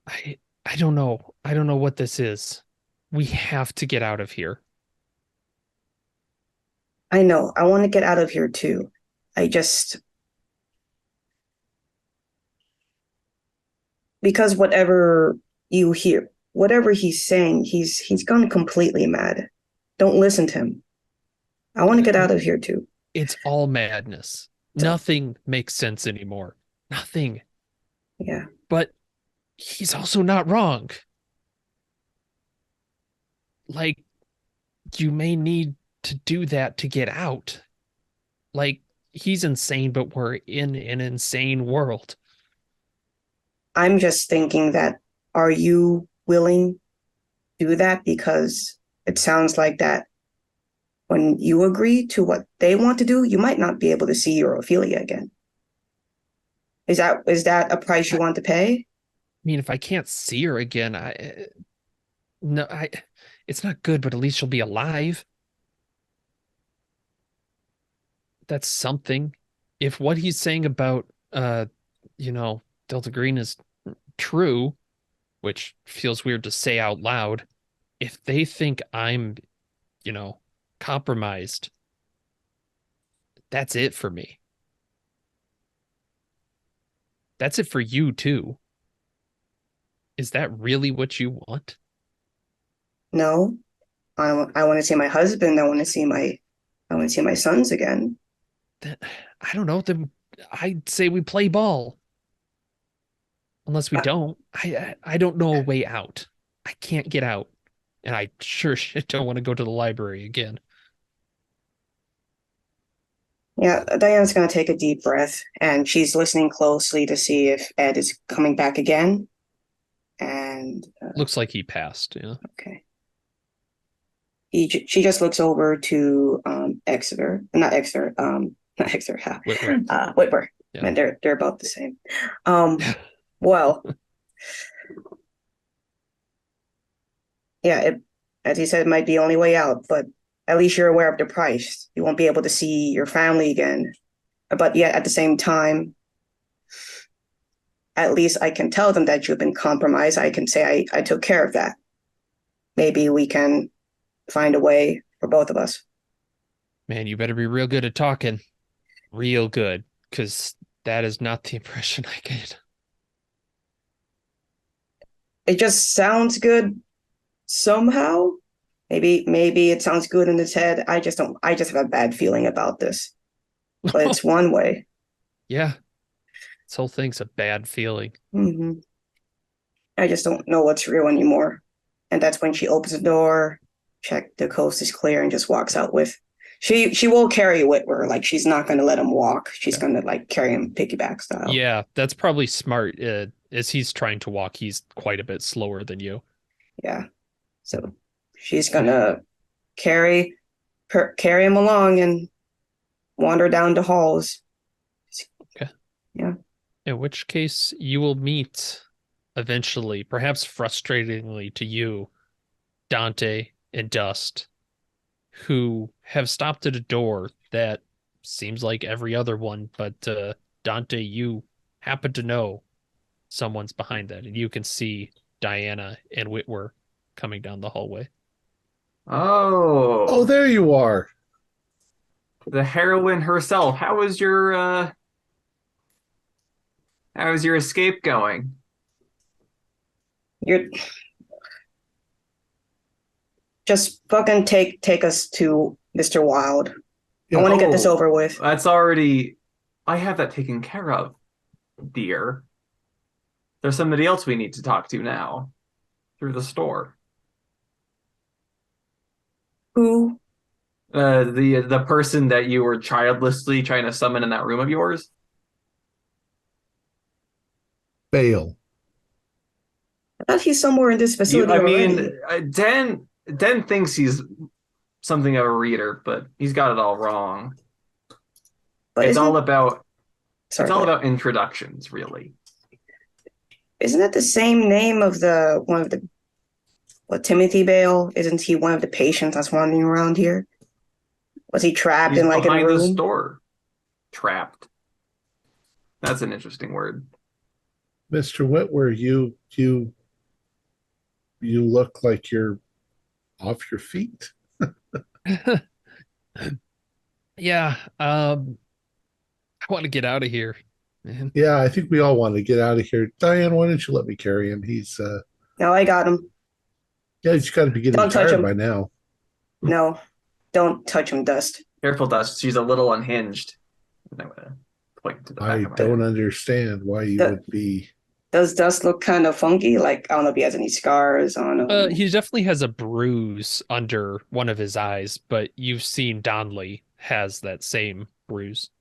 I don't know. I don't know what this is. We have to get out of here. I know. I want to get out of here too. I just because whatever you hear, whatever he's saying, he's gone completely mad. Don't listen to him. I want to get out of here too. It's all madness. Nothing makes sense anymore. Nothing. Yeah. But he's also not wrong. Like, you may need to do that to get out. Like, he's insane, but we're in an insane world. I'm just thinking that are you willing to do that? Because it sounds like that when you agree to what they want to do, you might not be able to see your Ophelia again. Is that a price you want to pay? I mean, if I can't see her again, no, it's not good, but at least she'll be alive. That's something. If what he's saying about Delta Green is true, which feels weird to say out loud, if they think I'm, compromised, that's it for me. That's it for you too. Is that really what you want? No. I want to see my husband. I want to see my sons again. Then I don't know. Then I'd say we play ball. Unless we don't. I don't know a way out. I can't get out. And I sure shit don't want to go to the library again. Yeah, Diana's going to take a deep breath and she's listening closely to see if Ed is coming back again. And looks like he passed. Yeah. Okay. She just looks over to Exeter, not Exeter, not Exeter, Whitwer. Whitwer. Yeah. Man, they're about the same. Well, yeah, as he said, it might be the only way out, but at least you're aware of the price. You won't be able to see your family again. But yet at the same time, at least I can tell them that you've been compromised. I can say I took care of that. Maybe we can find a way for both of us. Man, you better be real good at talking. Real good, because that is not the impression I get. It just sounds good somehow. Maybe it sounds good in his head. I just have a bad feeling about this. But it's one way. Yeah. This whole thing's a bad feeling. Mm-hmm. I just don't know what's real anymore. And that's when she opens the door, check the coast is clear, and just walks out with. She will carry Whitwer. Like, she's not going to let him walk. She's going to carry him piggyback style. Yeah, that's probably smart. As he's trying to walk, he's quite a bit slower than you. Yeah. So she's going to carry him along and wander down the halls. Okay. Yeah. In which case, you will meet eventually, perhaps frustratingly to you, Dante and Dust, who have stopped at a door that seems like every other one, but Dante, you happen to know someone's behind that, and you can see Diana and Whitwer coming down the hallway. Oh, there you are. The heroine herself. How was your escape going? You're just fucking take us to Mr. Wilde. I want to get this over with. That's already. I have that taken care of, dear. There's somebody else we need to talk to now through the store. Who? The person that you were childlessly trying to summon in that room of yours. Bale. I thought he's somewhere in this facility already. Dan thinks he's something of a reader, but he's got it all wrong. But it's all about Sorry, it's all about introductions, really. Isn't that the same name of the one of the Timothy Bale? Isn't he one of the patients that's wandering around here? Was he trapped He's in like in a behind this room? door. Trapped. That's an interesting word. Mr. Whitwer, you look like you're off your feet. Yeah, I want to get out of here, man. Yeah, I think we all want to get out of here. Diane, why don't you let me carry him? He's No, I got him. yeah, he's got to be getting Don't touch tired him. by now. No, don't touch him, Dust. Careful, Dust. She's a little unhinged. And I'm gonna point to the back I of my don't head. understand why you The- would be. Does Dust look kind of funky? Like, I don't know if he has any scars on him. He definitely has a bruise under one of his eyes, but you've seen Donley has that same bruise.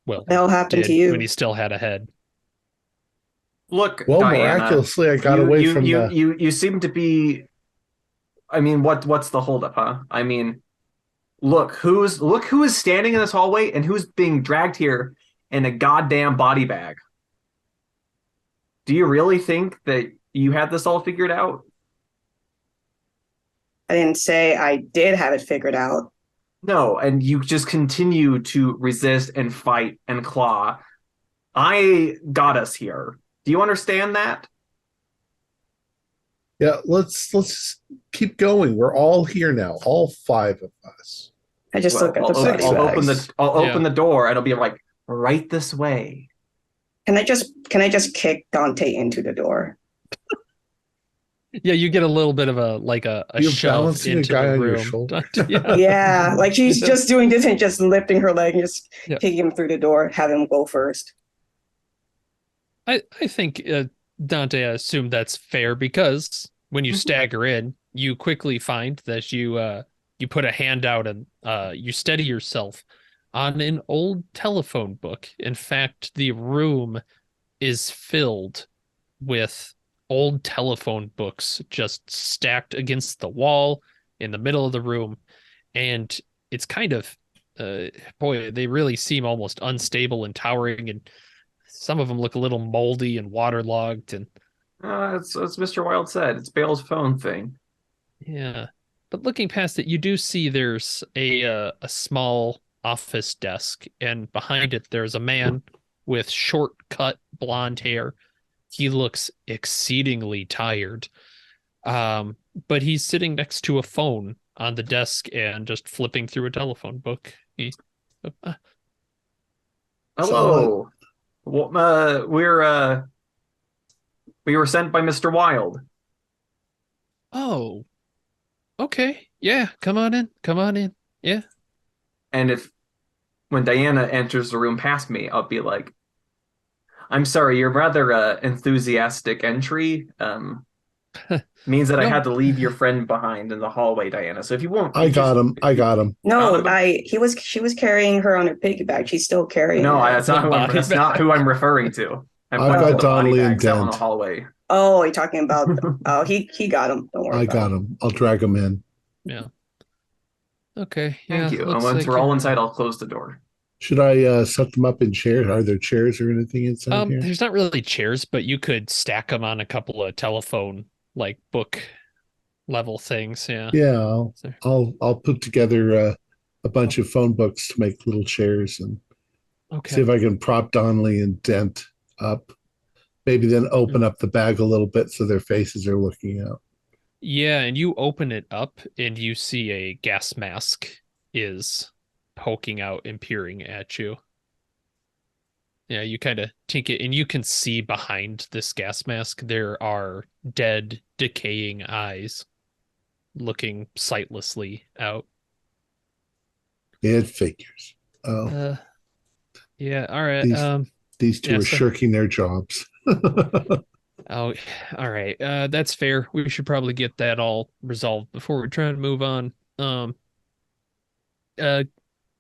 Well, What the hell happened to did you? when he still had a head. Look, Well, Diana, miraculously, I got you, away you, from you, the. you seem to be. I mean, what's the holdup, huh? I mean, look who is standing in this hallway and who's being dragged here in a goddamn body bag. Do you really think that you had this all figured out? I didn't say I did have it figured out. No, and you just continue to resist and fight and claw. I got us here. Do you understand that? Yeah, let's keep going. We're all here now, all five of us. I just Well, look at the body I'll open bags. I'll Yeah. open the door and it'll be like right this way. Can I just kick Dante into the door? Yeah, you get a little bit of a You're shove balancing a into guy the on your room. shoulder. Yeah. Yeah, like she's just doing this and just lifting her leg and just Yeah. kicking him through the door, have him go first. I think Dante, I assume that's fair because when you stagger in, you quickly find that you put a hand out and you steady yourself on an old telephone book. In fact, the room is filled with old telephone books just stacked against the wall in the middle of the room, and it's kind of boy, they really seem almost unstable and towering, and some of them look a little moldy and waterlogged, and It's Mr. Wilde said. It's Bale's phone thing. yeah. But looking past it, you do see there's a small office desk, and behind it there's a man with short cut blonde hair. He looks exceedingly tired. But he's sitting next to a phone on the desk and just flipping through a telephone book. Hello. Well, we were sent by Mr. Wilde. Oh, okay. Yeah, come on in. Come on in. Yeah. And if when Diana enters the room past me, I'll be like, I'm sorry, your rather enthusiastic entry means that I No. had to leave your friend behind in the hallway, Diana. So if you won't, I got him. I got him. No, Got she was carrying her on her piggyback. She's still carrying No, her. that's not who Body that's not who I'm referring to. I'm I've pointing got to the body Donnelly and bags out in the Dent. hallway. Oh, you're talking about oh he got him. Don't worry I about got him. him. I'll drag him in. Yeah. Okay. Yeah. Thank you. And looks once like we're all you're- inside, I'll close the door. Should I set them up in chairs? Are there chairs or anything inside here? There's not really chairs, but you could stack them on a couple of telephone like book level things. Yeah. Yeah, So- I'll put together a bunch of phone books to make little chairs and see Okay. if I can prop Donnelly and Dent up. Maybe then open up the bag a little bit so their faces are looking out. Yeah, and you open it up and you see a gas mask is poking out and peering at you. Yeah, you kind of tink it, and you can see behind this gas mask there are dead, decaying eyes looking sightlessly out. It figures. Oh, Yeah, all right. these two yeah, are so- shirking their jobs. Oh, all right. That's fair. We should probably get that all resolved before we try to move on.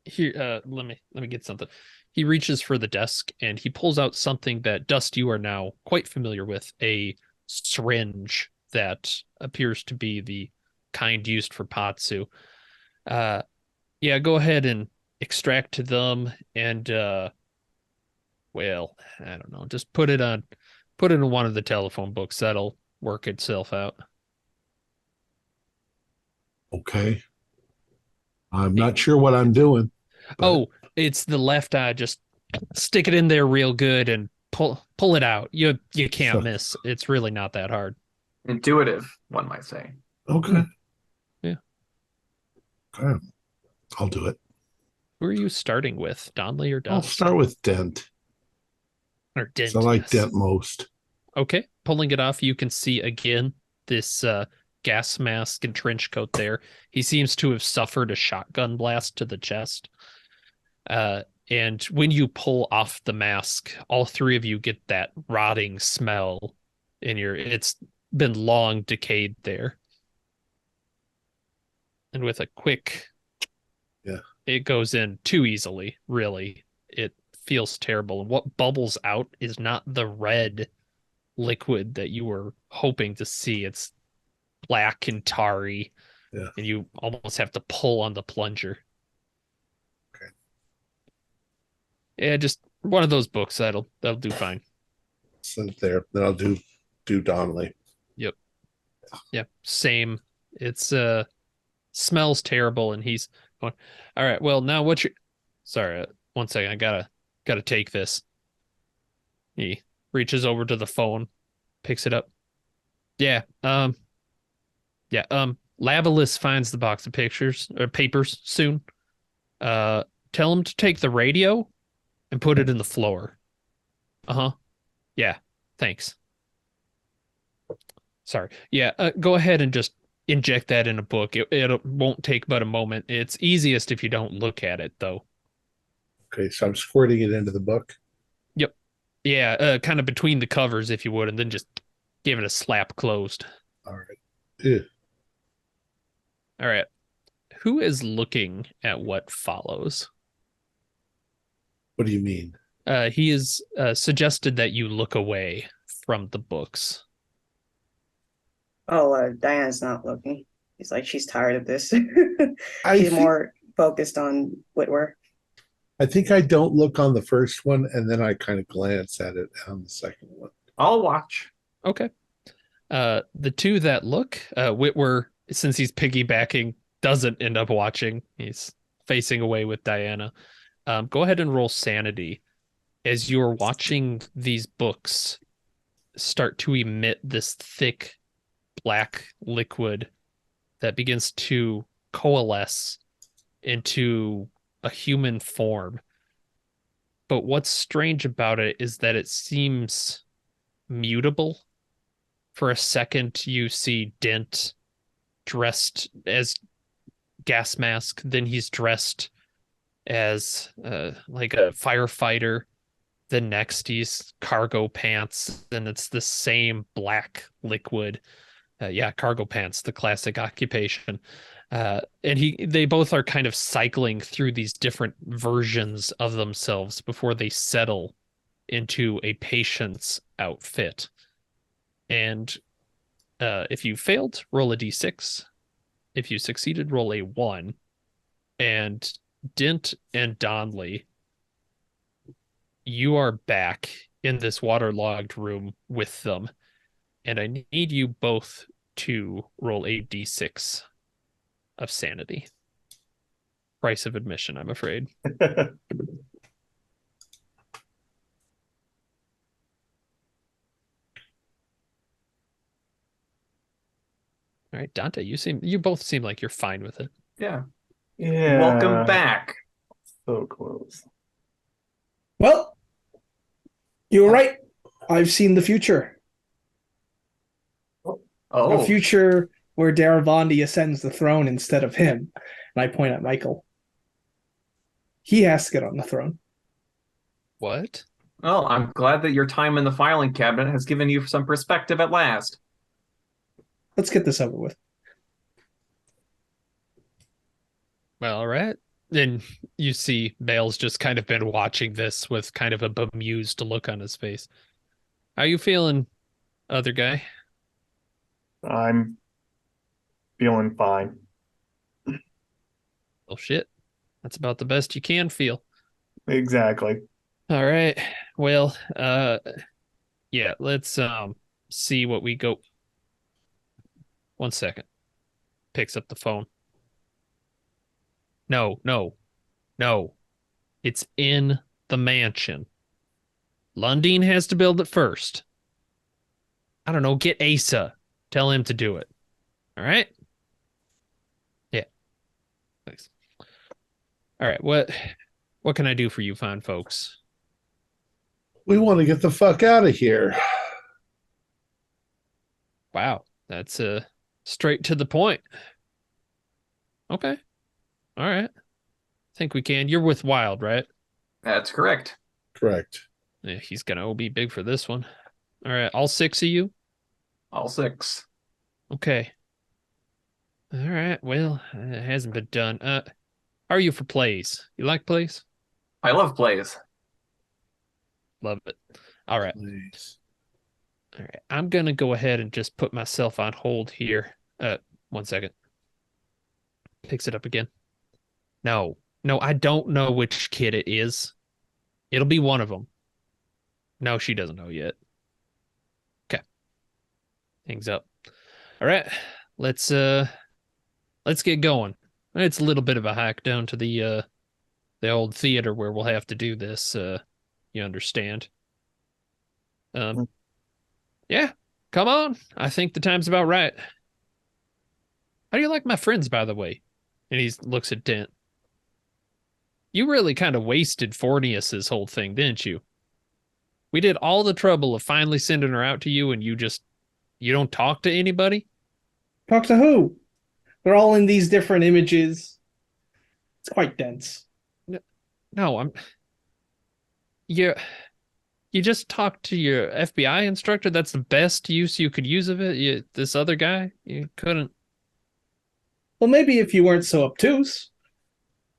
Here, let me get something. He reaches for the desk and he pulls out something that Dust, you are now quite familiar with, a syringe that appears to be the kind used for Patsu. Yeah, go ahead and extract to them and well, I don't know, just put it on Put it in one of the telephone books. That'll work itself out. Okay. I'm not sure what I'm doing. But... Oh, it's the left eye. Just stick it in there real good and pull it out. You can't miss. It's really not that hard. Intuitive, one might say. Okay. Yeah. Okay. I'll do it. Who are you starting with, Donley or Dust? I'll start with Dent. Or Dent. I like Dent most. Okay. Pulling it off, you can see again this gas mask and trench coat there. He seems to have suffered a shotgun blast to the chest. And when you pull off the mask, all three of you get that rotting smell in your... It's been long decayed there. And with a quick... Yeah. It goes in too easily, really. It feels terrible. And what bubbles out is not the red liquid that you were hoping to see. It's black and tarry. Yeah. And you almost have to pull on the plunger. Okay. Yeah, just one of those books. That'll do fine. Send it there. Then I'll do Donnelly. Yep. Yep. Same. It's smells terrible, and he's going, all right, well, now what's your... Sorry, 1 second. I gotta take this. He reaches over to the phone, picks it up. Yeah, Lavalus finds the box of papers soon. Tell him to take the radio and put it in the floor. Uh-huh. Yeah, thanks. Sorry. Yeah, go ahead and just inject that in a book. It won't take but a moment. It's easiest if you don't look at it, though. Okay, so I'm squirting it into the book. Yep. Yeah, kind of between the covers, if you would, and then just give it a slap closed. All right. Ew. All right. Who is looking at what follows? What do you mean? He has suggested that you look away from the books. Oh, Diana's not looking. It's like she's tired of this. She's more focused on Whitwer. I think I don't look on the first one, and then I kind of glance at it on the second one. I'll watch. Okay. The two that look, Whitwer, since he's piggybacking, doesn't end up watching. He's facing away with Diana. Go ahead and roll sanity. As you're watching these books start to emit this thick black liquid that begins to coalesce into a human form. But what's strange about it is that it seems mutable. For a second, you see Dent dressed as gas mask. Then he's dressed as like a firefighter. The next, he's cargo pants, and it's the same black liquid. Cargo pants, the classic occupation. And they both are kind of cycling through these different versions of themselves before they settle into a patient's outfit. And if you failed, roll a d6. If you succeeded, roll a 1. And Dent and Donley, you are back in this waterlogged room with them. And I need you both to roll a d6 of sanity. Price of admission, I'm afraid. All right, Dante, you both seem like you're fine with it. Yeah. Yeah. Welcome back. So close. Well, you were right. I've seen the future. Oh, A future where Daravondi ascends the throne instead of him. And I point at Michael. He has to get on the throne. What? well, I'm glad that your time in the filing cabinet has given you some perspective at last. Let's get this over with. Well, all right. Then you see Bale's just kind of been watching this with kind of a bemused look on his face. How you feeling, other guy? I'm feeling fine. Oh, shit. That's about the best you can feel. Exactly. All right. Well, Yeah, let's see what we go. 1 second. Picks up the phone. No, no, no. It's in the mansion. Lundeen has to build it first. I don't know, get Asa. Tell him to do it. All right? Yeah. Thanks. All right, what can I do for you fine folks? We want to get the fuck out of here. Wow, that's straight to the point. Okay. All right. Think we can. You're with Wild, right? That's correct. Correct. Yeah, he's gonna be big for this one. All right, all 6 of you? All 6. Okay. All right, well, it hasn't been done. How are you for plays? You like plays? I love plays. Love it. All right. Please. All right. I'm gonna go ahead and just put myself on hold here. 1 second. Picks it up again. No, I don't know which kid it is. It'll be one of them. No, she doesn't know yet. Okay. Hangs up. All right. Let's get going. It's a little bit of a hike down to the old theater where we'll have to do this. You understand? Yeah. Come on. I think the time's about right. How do you like my friends, by the way? And he looks at Dent. You really kind of wasted Fornius's whole thing, didn't you? We did all the trouble of finally sending her out to you, and you don't talk to anybody? Talk to who? They're all in these different images. It's quite dense. No, you just talked to your FBI instructor. That's the best use you could use of it. This other guy, you couldn't. Well, maybe if you weren't so obtuse.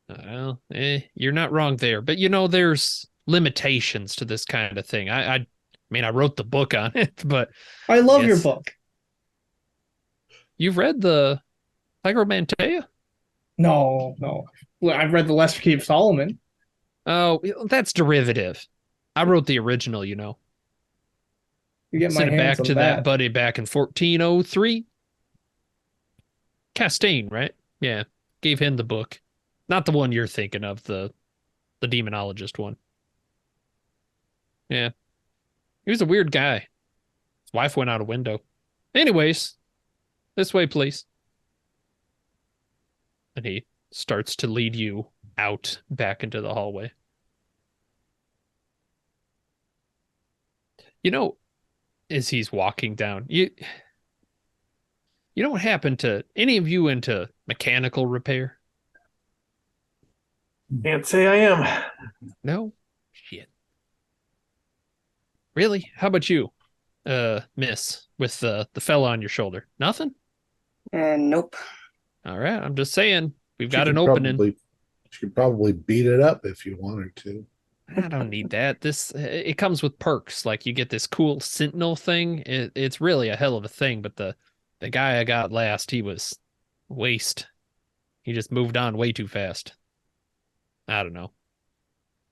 Well, you're not wrong there. But there's limitations to this kind of thing. I mean, I wrote the book on it, but I love your book. You've read the Hygromantea? No. Well, I've read the Lesser Key of Solomon. Oh, that's derivative. I wrote the original, You get my Sent it hands back on to that buddy back in 1403. Castaigne, right? Yeah. Gave him the book. Not the one you're thinking of, the demonologist one. Yeah. He was a weird guy. His wife went out a window. Anyways, this way, please. And he starts to lead you out back into the hallway. As he's walking down, you don't happen to any of you into mechanical repair? Can't say I am. No? Shit. Really? How about you, miss, with the fella on your shoulder? Nothing? Nope. All right, I'm just saying, we've She got an could opening. She could probably beat it up if you wanted to. I don't need that. It comes with perks. Like you get this cool sentinel thing. It's really a hell of a thing, but the guy I got last, he was waste. He just moved on way too fast. I don't know.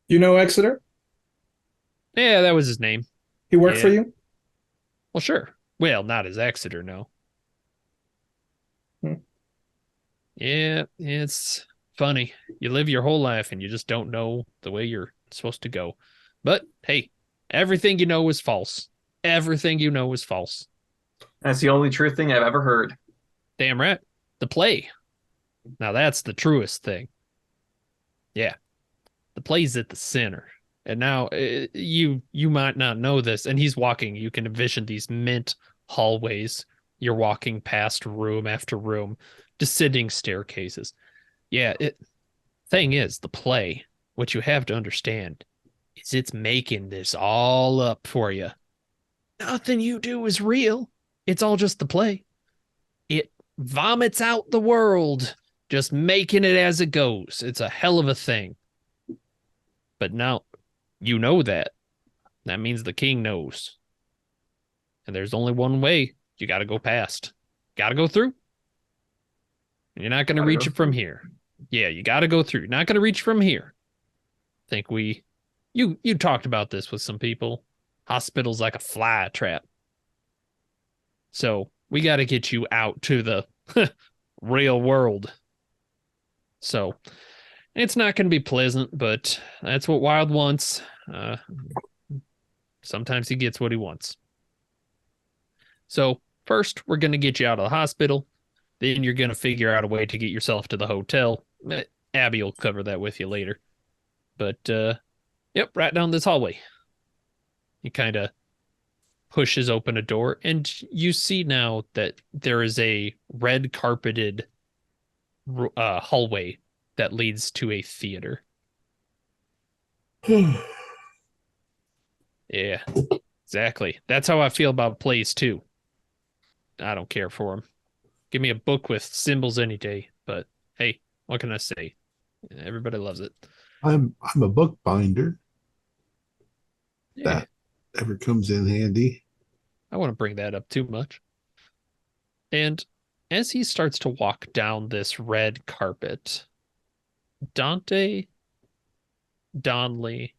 You know Exeter? Yeah, that was his name. He worked for you? Well, sure. Well, not as Exeter, no. Yeah, it's funny. You live your whole life and you just don't know the way you're supposed to go. But hey, everything you know is false. Everything you know is false. That's the only true thing I've ever heard. Damn right. The play. Now that's the truest thing. Yeah. The play's at the center. And now you might not know this. And he's walking. You can envision these mint hallways. You're walking past room after room, descending staircases. Yeah, thing is, the play, what you have to understand is it's making this all up for you. Nothing you do is real. It's all just the play. It vomits out the world, just making it as it goes. It's a hell of a thing. But now you know that. That means the king knows. And there's only one way. You got to go past. Got to go through. You're not going to reach it from here. Yeah, you got to go through. You're not going to reach from here. I think you talked about this with some people. Hospital's like a fly trap. So we got to get you out to the real world. So it's not going to be pleasant, but that's what Wild wants. Sometimes he gets what he wants. So first, we're going to get you out of the hospital. Then you're going to figure out a way to get yourself to the hotel. Abby will cover that with you later. But, yep, right down this hallway. He kind of pushes open a door, and you see now that there is a red carpeted hallway that leads to a theater. Yeah, exactly. That's how I feel about plays too. I don't care for them. Give me a book with symbols any day. But hey, what can I say? Everybody loves it. I'm a bookbinder. Yeah, That ever comes in handy. I want to bring that up too much. And as he starts to walk down this red carpet, Dante, Donley,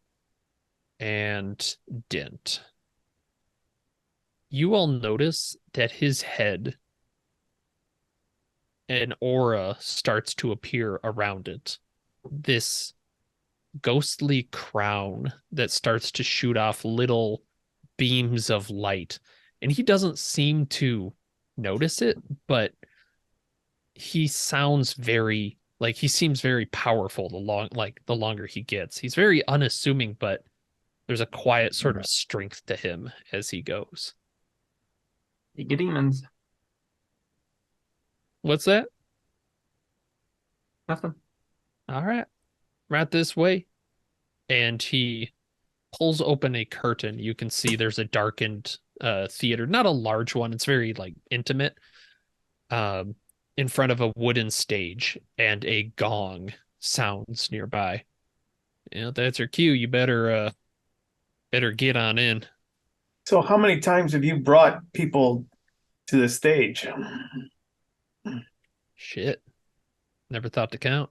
and Dent, you all notice that his head, an aura starts to appear around it. This ghostly crown that starts to shoot off little beams of light. And he doesn't seem to notice it, but he sounds very he seems very powerful the longer he gets. He's very unassuming, but there's a quiet sort of strength to him as he goes. You get demons. What's that? Nothing. All right. Right this way. And he pulls open a curtain. You can see there's a darkened theater, not a large one. It's very intimate. In front of a wooden stage, and a gong sounds nearby. That's your cue. You better get on in. So how many times have you brought people to the stage? Shit. Never thought to count.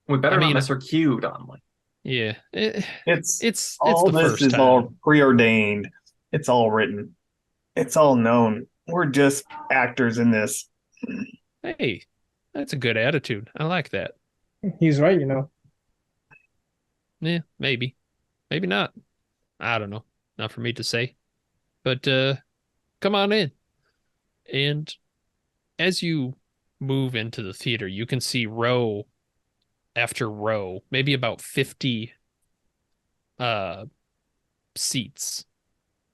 We better not miss our cue, Donley. Yeah. It's all the this first is time. all preordained. It's all written. It's all known. We're just actors in this. Hey, that's a good attitude. I like that. He's right, Yeah, maybe. Maybe not. I don't know. Not for me to say. But come on in. And as you move into the theater, you can see row after row, maybe about 50 seats.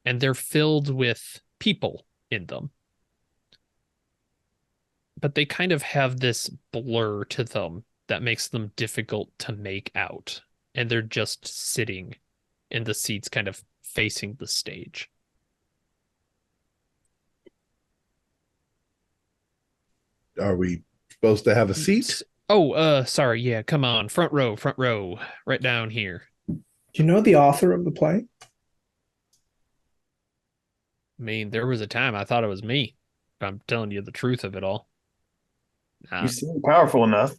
And they're filled with people in them. But they kind of have this blur to them that makes them difficult to make out. And they're just sitting in the seats kind of facing the stage. Are we supposed to have a seat? Oh, sorry. Yeah, come on. Front row, right down here. Do you know the author of the play? I mean, there was a time I thought it was me. If I'm telling you the truth of it all. You seem powerful enough.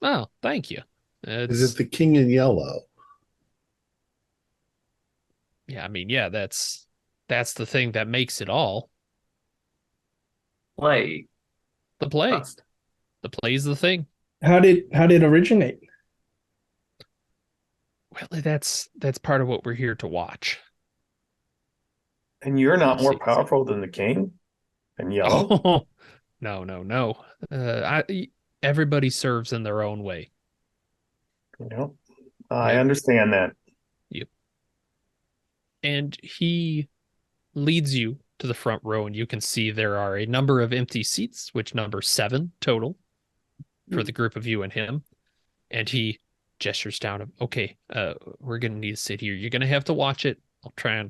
Oh, thank you. Is it the King in Yellow? Yeah, I mean, yeah, that's the thing that makes it all. Play. The play. Trust. The play's the thing. How did it originate? Well, that's part of what we're here to watch. And you're not more powerful than the king and yellow? Oh, no. Everybody serves in their own way. I understand that. Yep. And he leads you to the front row, and you can see there are a number of empty seats, which number 7 total for the group of you and him. And he gestures down. Okay, we're going to need to sit here. You're going to have to watch it. I'll try and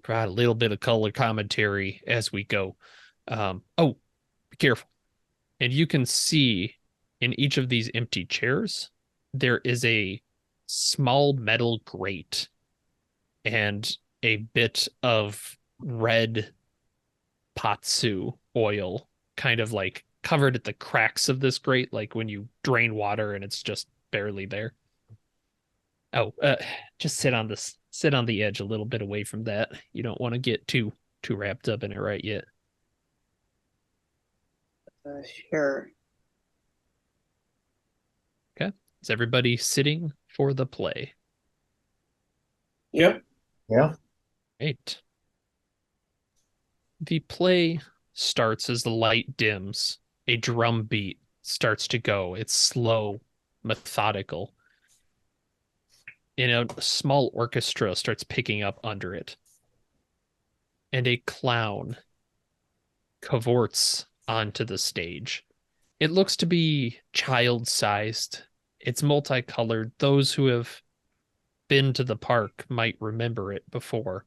provide a little bit of color commentary as we go. Be careful. And you can see in each of these empty chairs, there is a small metal grate and a bit of red patsu oil kind of covered at the cracks of this grate, like when you drain water and it's just barely there. Just sit on this sit on the edge a little bit away from that. You don't want to get too wrapped up in it right yet. Sure. Okay. Is everybody sitting for the play? Yep. Yeah. Great. The play starts as the light dims. A drum beat starts to go. It's slow, methodical. And a small orchestra starts picking up under it. And a clown cavorts onto the stage. It looks to be child-sized. It's multicolored. Those who have been to the park might remember it before.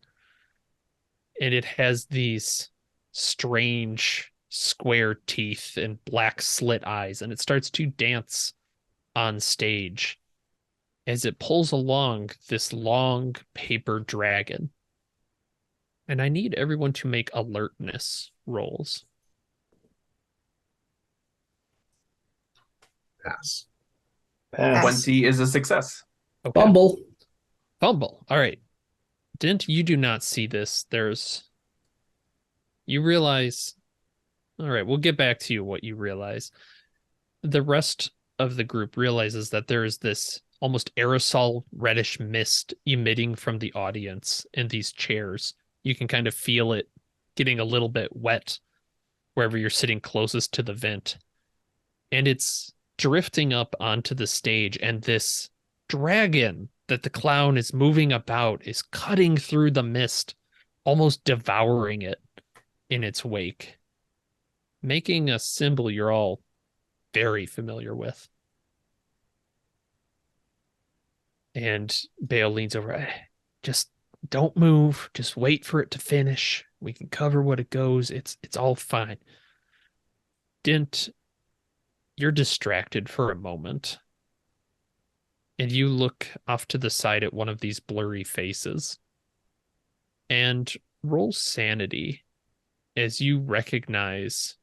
And it has these strange square teeth and black slit eyes, and it starts to dance on stage as it pulls along this long paper dragon. And I need everyone to make alertness rolls. Pass. Pass. 20 is a success. Okay. Bumble. Fumble. All right. Dent, you do not see this. You realize. All right, we'll get back to you what you realize. The rest of the group realizes that there is this almost aerosol reddish mist emitting from the audience in these chairs. You can kind of feel it getting a little bit wet wherever you're sitting closest to the vent. And it's drifting up onto the stage, and this dragon that the clown is moving about is cutting through the mist, almost devouring it in its wake, making a symbol you're all very familiar with. And Bale leans over. Just don't move. Just wait for it to finish. We can cover what it goes. It's all fine. Dent, you're distracted for a moment. And you look off to the side at one of these blurry faces. And roll sanity as you recognize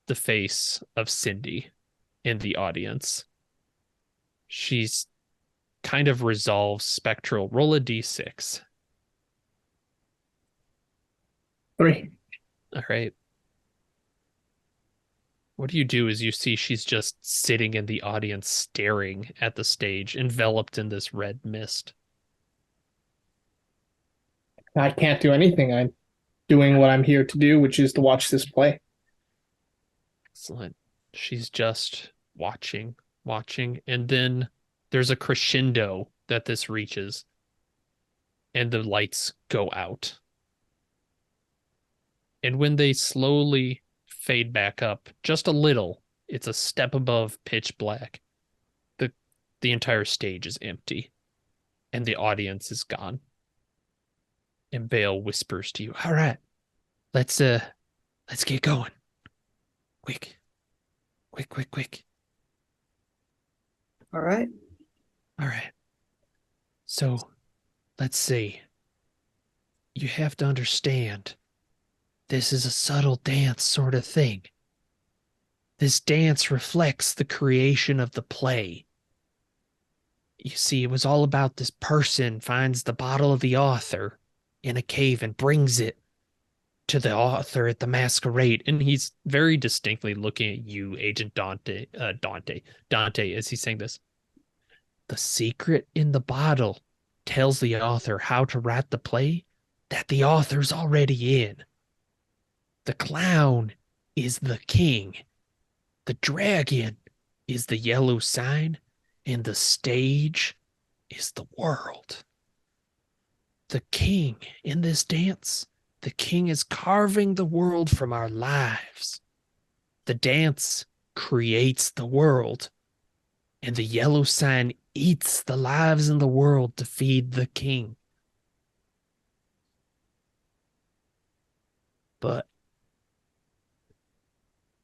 the face of Cindy in the audience. She's kind of resolved, spectral. Roll a d6. 3. All right. What you do is you see she's just sitting in the audience, staring at the stage, enveloped in this red mist. I can't do anything. I'm doing what I'm here to do, which is to watch this play. Excellent. She's just watching, and then there's a crescendo that this reaches, and the lights go out. And when they slowly fade back up just a little, it's a step above pitch black. The entire stage is empty, and the audience is gone. And Bale whispers to you, "All right, let's get going. Quick. All right. All right. So, let's see. You have to understand, this is a subtle dance sort of thing. This dance reflects the creation of the play. You see, it was all about this person finds the bottle of the author in a cave and brings it to the author at the masquerade." And he's very distinctly looking at you, Agent Dante, as he's saying this. "The secret in the bottle tells the author how to write the play that the author's already in. The clown is the king. The dragon is the yellow sign, and the stage is the world. The king in this dance, the king is carving the world from our lives. The dance creates the world, and the yellow sign eats the lives in the world to feed the king. But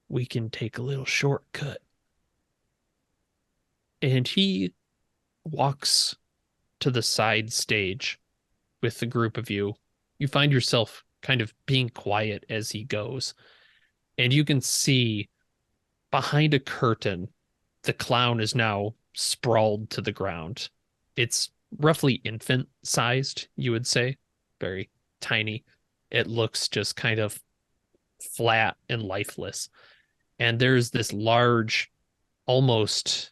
we can take a little shortcut." And he walks to the side stage with the group of you. You find yourself kind of being quiet as he goes. And you can see behind a curtain, the clown is now sprawled to the ground. It's roughly infant-sized, you would say. Very tiny. It looks just kind of flat and lifeless. And there's this large, almost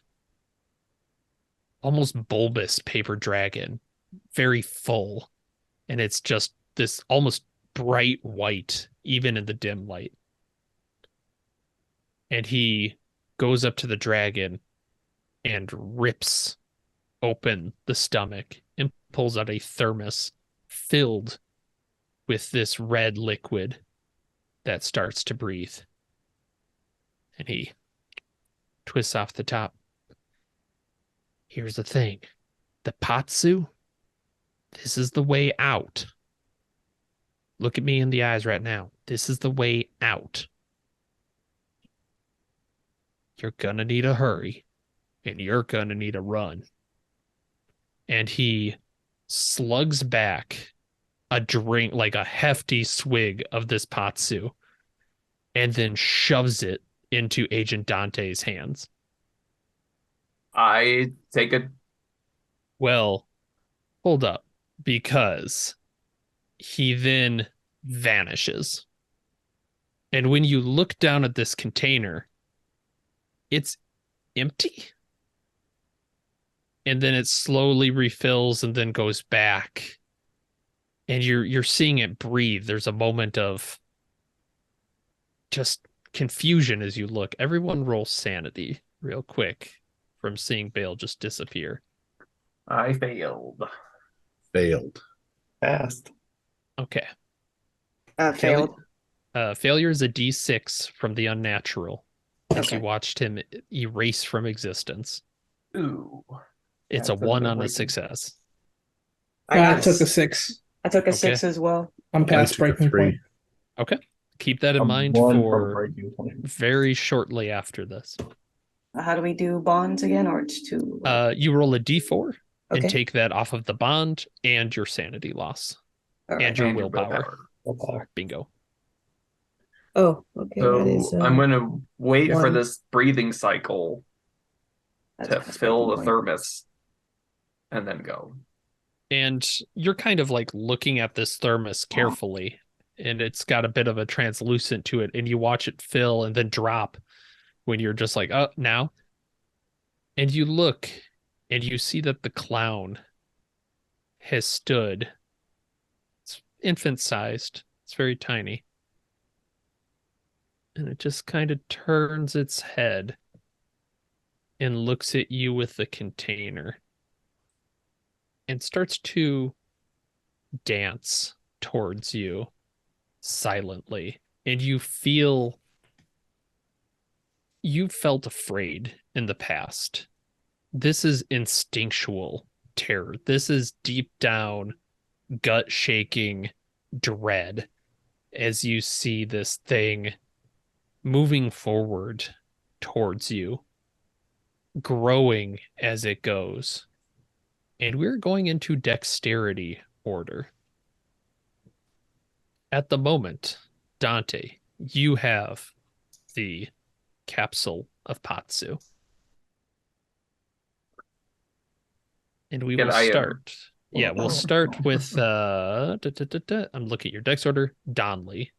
bulbous paper dragon, very full. And it's just this almost bright white, even in the dim light. And he goes up to the dragon and rips open the stomach and pulls out a thermos filled with this red liquid that starts to breathe. And he twists off the top. Here's the thing. The Patsu, this is the way out. Look at me in the eyes right now. This is the way out. You're gonna need a hurry, and you're gonna need a run. And he slugs back a drink, like a hefty swig of this Patsu, and then shoves it into Agent Dante's hands. I take it. Well, hold up, because he then vanishes. And when you look down at this container, it's empty. And then it slowly refills and then goes back. And you're seeing it breathe. There's a moment of just confusion as you look. Everyone roll sanity real quick from seeing Bale just disappear. I failed. Failed. Fast. Okay. Failed. Failure is a D6 from the unnatural. As Okay. you watched him erase from existence. Ooh. It's That's a 1 on a breaking. success. I took a 6. I took a Okay. 6 as well. I'm I past took a breaking 3. point. Okay. Keep that in I'm mind one from for breaking point. very shortly after this. How do we do bonds again, or it's two? You roll a D4 and Okay. take that off of the bond and your sanity loss. All right. And your And your willpower. Willpower. Bingo. Oh, okay. That is. So I'm going to wait for 1. this breathing cycle That's to past fill the breaking point. thermos and then go. And you're kind of like looking at this thermos carefully, and it's got a bit of a translucent to it, and you watch it fill and then drop when you're just like, oh, now. And you look and you see that the clown has stood. It's infant sized, it's very tiny. And it just kind of turns its head and looks at you with the container and starts to dance towards you silently. And you felt afraid in the past. This is instinctual terror. This is deep down, gut shaking dread as you see this thing moving forward towards you, growing as it goes. And we're going into dexterity order. At the moment, Dante, you have the capsule of Patsu. And we Can will I, start. Yeah, we'll start with I'm looking at your dex order. Donley.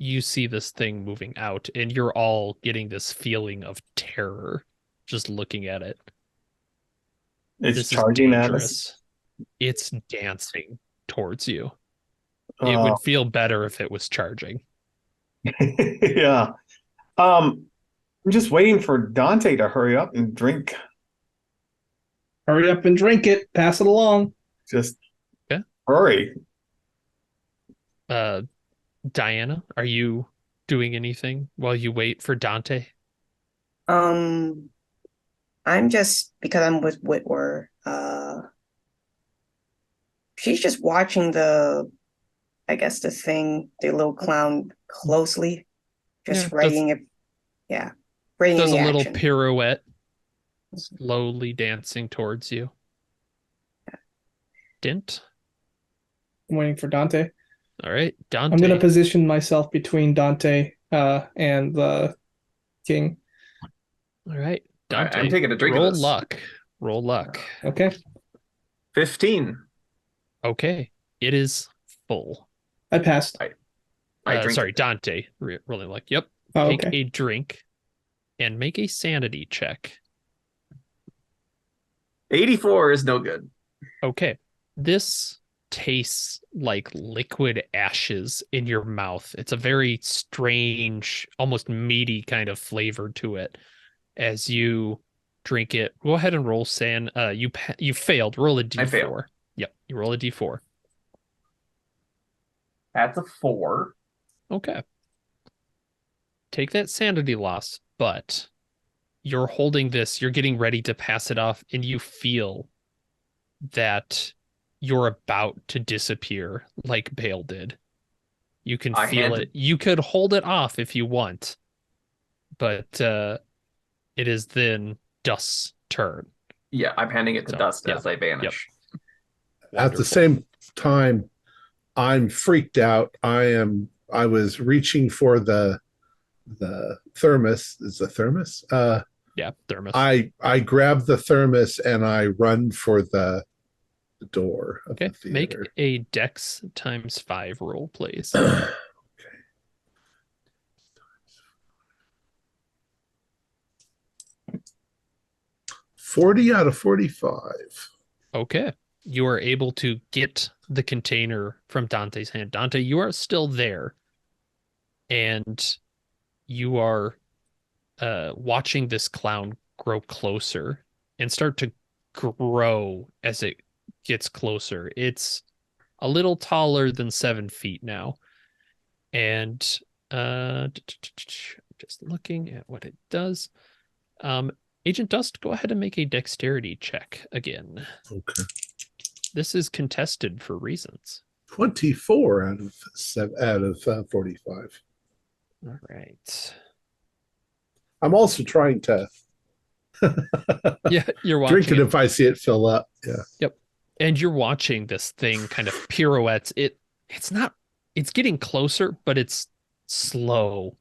You see this thing moving out, and you're all getting this feeling of terror just looking at it. It's This charging is at us. dangerous. It's dancing towards you. It would feel better if it was charging. Yeah. I'm just waiting for Dante to hurry up and drink. Hurry up and drink it. Pass it along. Just Okay. hurry. Diana, are you doing anything while you wait for Dante? I'm just because I'm with Whitwer. She's just watching the thing, the little clown closely, just Yeah, writing it. Yeah, writing Does a the little action. pirouette, slowly dancing towards you. Dint. I'm waiting for Dante. All right, Dante. I'm going to position myself between Dante and the king. All right, Dante. I'm taking a drink of roll this. luck. Roll luck. Okay. 15. Okay. It is full. I passed. I drink Sorry, it. Dante. Really like, yep. Oh, Take okay. a drink and make a sanity check. 84 is no good. Okay. This tastes like liquid ashes in your mouth. It's a very strange, almost meaty kind of flavor to it as you drink it. Go ahead and roll you failed. Roll a I d4. failed. Yep, you roll a d4. That's a 4. Okay. Take that sanity loss, but you're holding this, you're getting ready to pass it off, and you feel that you're about to disappear like Bale did. You can feel it. You could hold it off if you want, but it is then Dust's turn. Yeah, I'm handing it to Dust yeah. as I vanish. Yep. At the same time, I'm freaked out. I was reaching for the thermos. Is the thermos? Yeah, thermos. I grab the thermos and I run for the door of the theater. Make a Dex ×5 roll, please. Okay. 40 out of 45. Okay. You are able to get the container from Dante's hand. Dante, you are still there. And you are watching this clown grow closer and start to grow as it gets closer. It's a little taller than 7 feet now. And just looking at what it does. Agent Dust, go ahead and make a dexterity check again. Okay. This is contested for reasons. 24 out of 45. All right. I'm also trying to Yeah, you're watching drink it if I see it fill up. Yeah. Yep. And you're watching this thing kind of pirouettes. It's getting closer, but it's slow.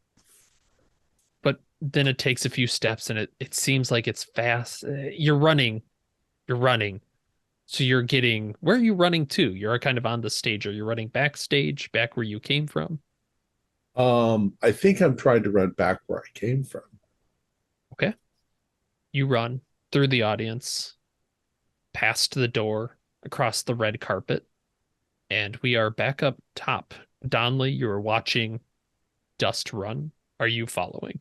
But then it takes a few steps and it seems like it's fast. You're running. So where are you running to? You're kind of on the stage. Are you running backstage, back where you came from? I think I'm trying to run back where I came from. Okay. You run through the audience, past the door, across the red carpet, and we are back up top. Donley, you are watching Dust run. Are you following?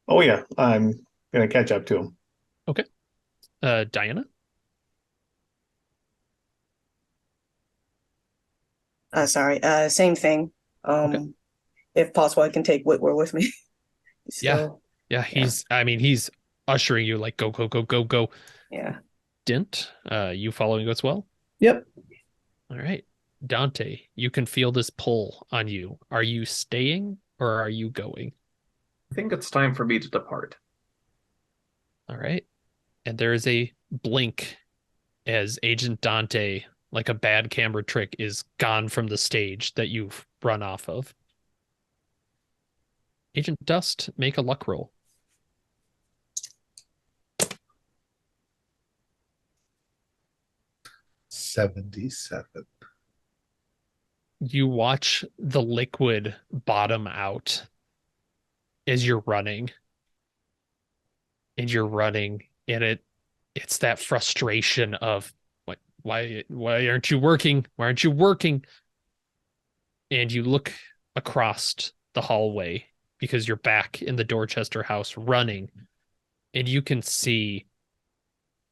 Oh yeah, I'm gonna catch up to him. Okay. Diana? Sorry. Same thing. Okay. If possible, I can take Whitwer with me. Yeah, he's ushering you like go, go, go, go, go. Yeah. Dint, you following as well? Yep. All right. Dante, you can feel this pull on you. Are you staying or are you going? I think it's time for me to depart. All right. And there is a blink as Agent Dante, like a bad camera trick, is gone from the stage that you've run off of. Agent Dust, make a luck roll. 77. You watch the liquid bottom out as you're running. And you're running, and it's that frustration of why aren't you working? Why aren't you working? And you look across the hallway because you're back in the Dorchester house running, and you can see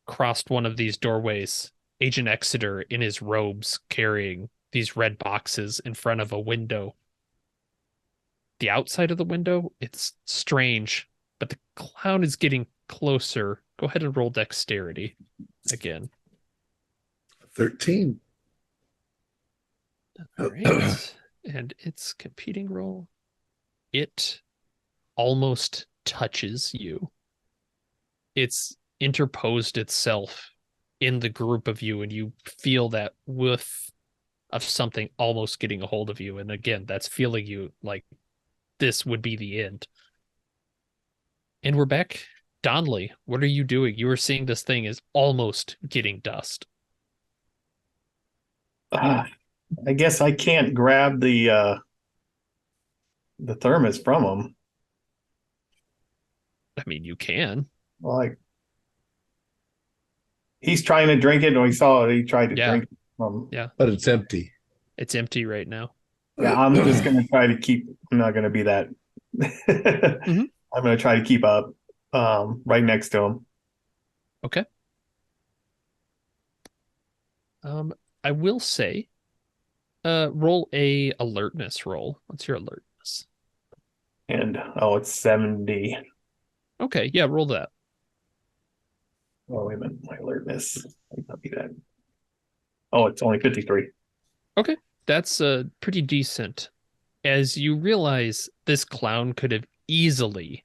across one of these doorways Agent Exeter in his robes carrying these red boxes in front of a window. The outside of the window, it's strange, but the clown is getting closer. Go ahead and roll dexterity again. 13. All right. And its competing roll, it almost touches you. It's interposed itself in the group of you, and you feel that whiff of something almost getting a hold of you. And again, that's feeling you like this would be the end. And we're back Donley, what are you doing? You were seeing this thing is almost getting dust. I guess I can't grab the thermos from him. I mean, you can. Like he's trying to drink it, or he saw it. He tried to Yeah. drink it from. Yeah. But it's empty. It's empty right now. Yeah, I'm just gonna try to keep. I'm not gonna be that. I'm gonna try to keep up, right next to him. Okay. I will say, roll a alertness roll. What's your alertness? And it's 70. Okay, yeah, roll that. Oh, wait a minute, my alertness might not be that. Oh, it's only 53. Okay, that's pretty decent. As you realize this clown could have easily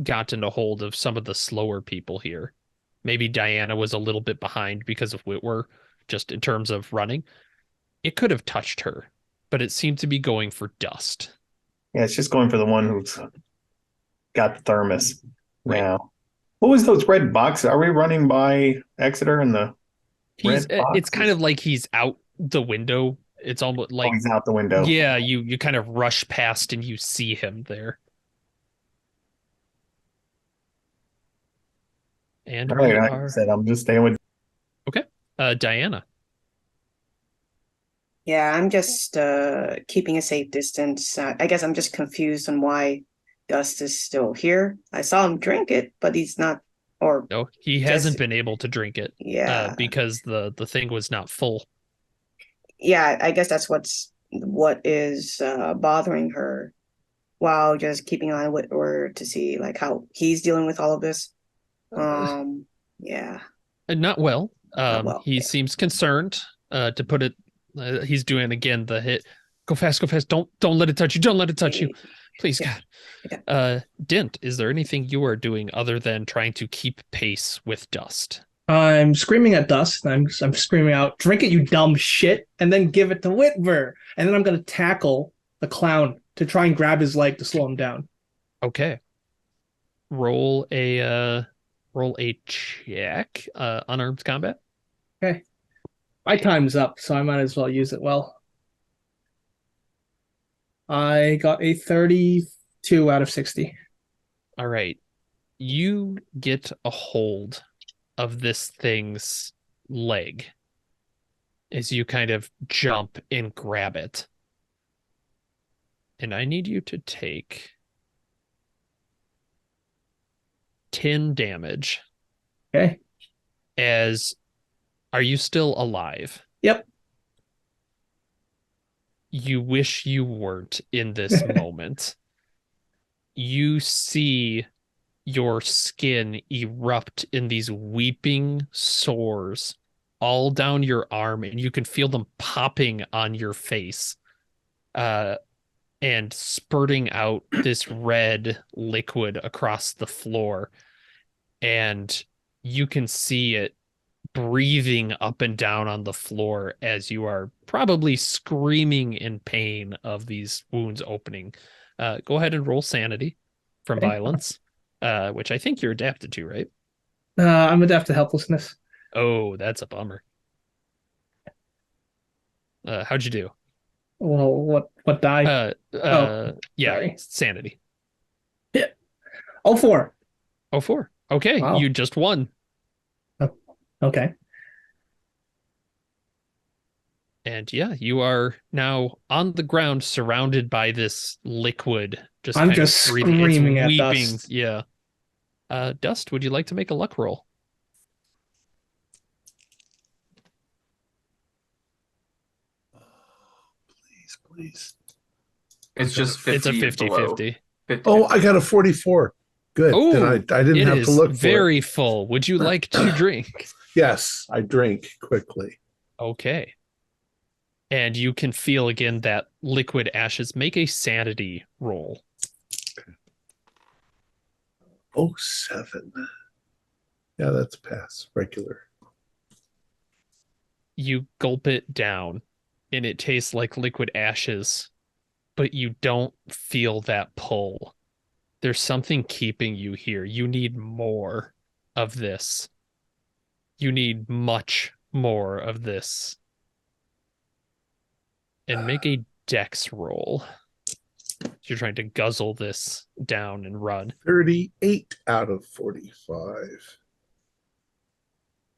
gotten a hold of some of the slower people here. Maybe Diana was a little bit behind because of Whitwer, just in terms of running. It could have touched her, but it seemed to be going for dust. Yeah, it's just going for the one who's got the thermos Right. now. What was those red boxes? Are we running by Exeter and the red boxes? It's kind of like he's out the window. It's almost like he's out the window. Yeah, you kind of rush past and you see him there. And All we right, are I said I'm just staying with. okay. Diana. Yeah, I'm just keeping a safe distance. I guess I'm just confused on why Dust is still here. I saw him drink it, but he's not. Or No, he hasn't been able to drink it. Yeah, because the thing was not full. Yeah, I guess that's what is bothering her, while just keeping on with her to see like how he's dealing with all of this. Yeah, Not well. He yeah. seems concerned. To put it, he's doing again the hit. Go fast, go fast. Don't let it touch you. Don't let it touch you. Please, Yeah. God. Dint, is there anything you are doing other than trying to keep pace with Dust? I'm screaming at Dust. I'm screaming out, "Drink it, you dumb shit!" And then give it to Whitver. And then I'm gonna tackle the clown to try and grab his leg to slow him down. Okay. Roll a check. Unarmed combat. Okay. My time's up, so I might as well use it well. I got a 32 out of 60. All right. You get a hold of this thing's leg as you kind of jump and grab it. And I need you to take 10 damage. Okay. Are you still alive? Yep. You wish you weren't in this moment. You see your skin erupt in these weeping sores all down your arm, and you can feel them popping on your face, and spurting out this red liquid across the floor. And you can see it breathing up and down on the floor as you are probably screaming in pain of these wounds opening. Go ahead and roll sanity from violence, which I think you're adapted to, right? I'm adapted to helplessness. Oh, that's a bummer. How'd you do? Well, what die? Yeah, sorry. sanity. Yeah. 04. 04. Okay, Wow. you just won. Okay. And yeah, you are now on the ground surrounded by this liquid. I'm just screaming at weeping. Dust. Yeah. Dust, would you like to make a luck roll? Please. It's just 50. It's a 50-50. 50. Oh, I got a 44. Good. Oh, then I didn't have to look for very it. full. Would you like to drink? Yes, I drink quickly. Okay. And you can feel again that liquid ashes. Make a sanity roll. Okay. Oh, 7. Yeah, that's a pass. Regular. You gulp it down, and it tastes like liquid ashes, but you don't feel that pull. There's something keeping you here. You need more of this. You need much more of this. And make a dex roll. You're trying to guzzle this down and run. 38 out of 45.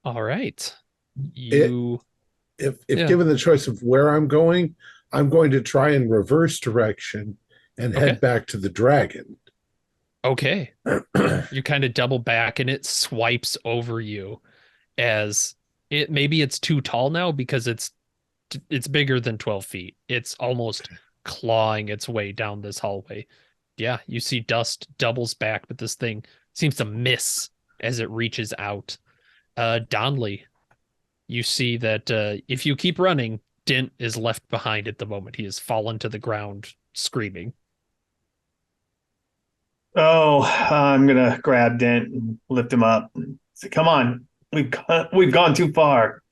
All right. If given the choice of where I'm going to try and reverse direction and head back to the dragon. Okay. You kind of double back and it swipes over you as maybe it's too tall now because it's bigger than 12 feet. It's almost clawing its way down this hallway. Yeah, you see dust doubles back, but this thing seems to miss as it reaches out. Donley, you see that if you keep running, Dent is left behind at the moment. He has fallen to the ground screaming. Oh, I'm gonna grab Dent and lift him up. Say, come on, we've gone too far.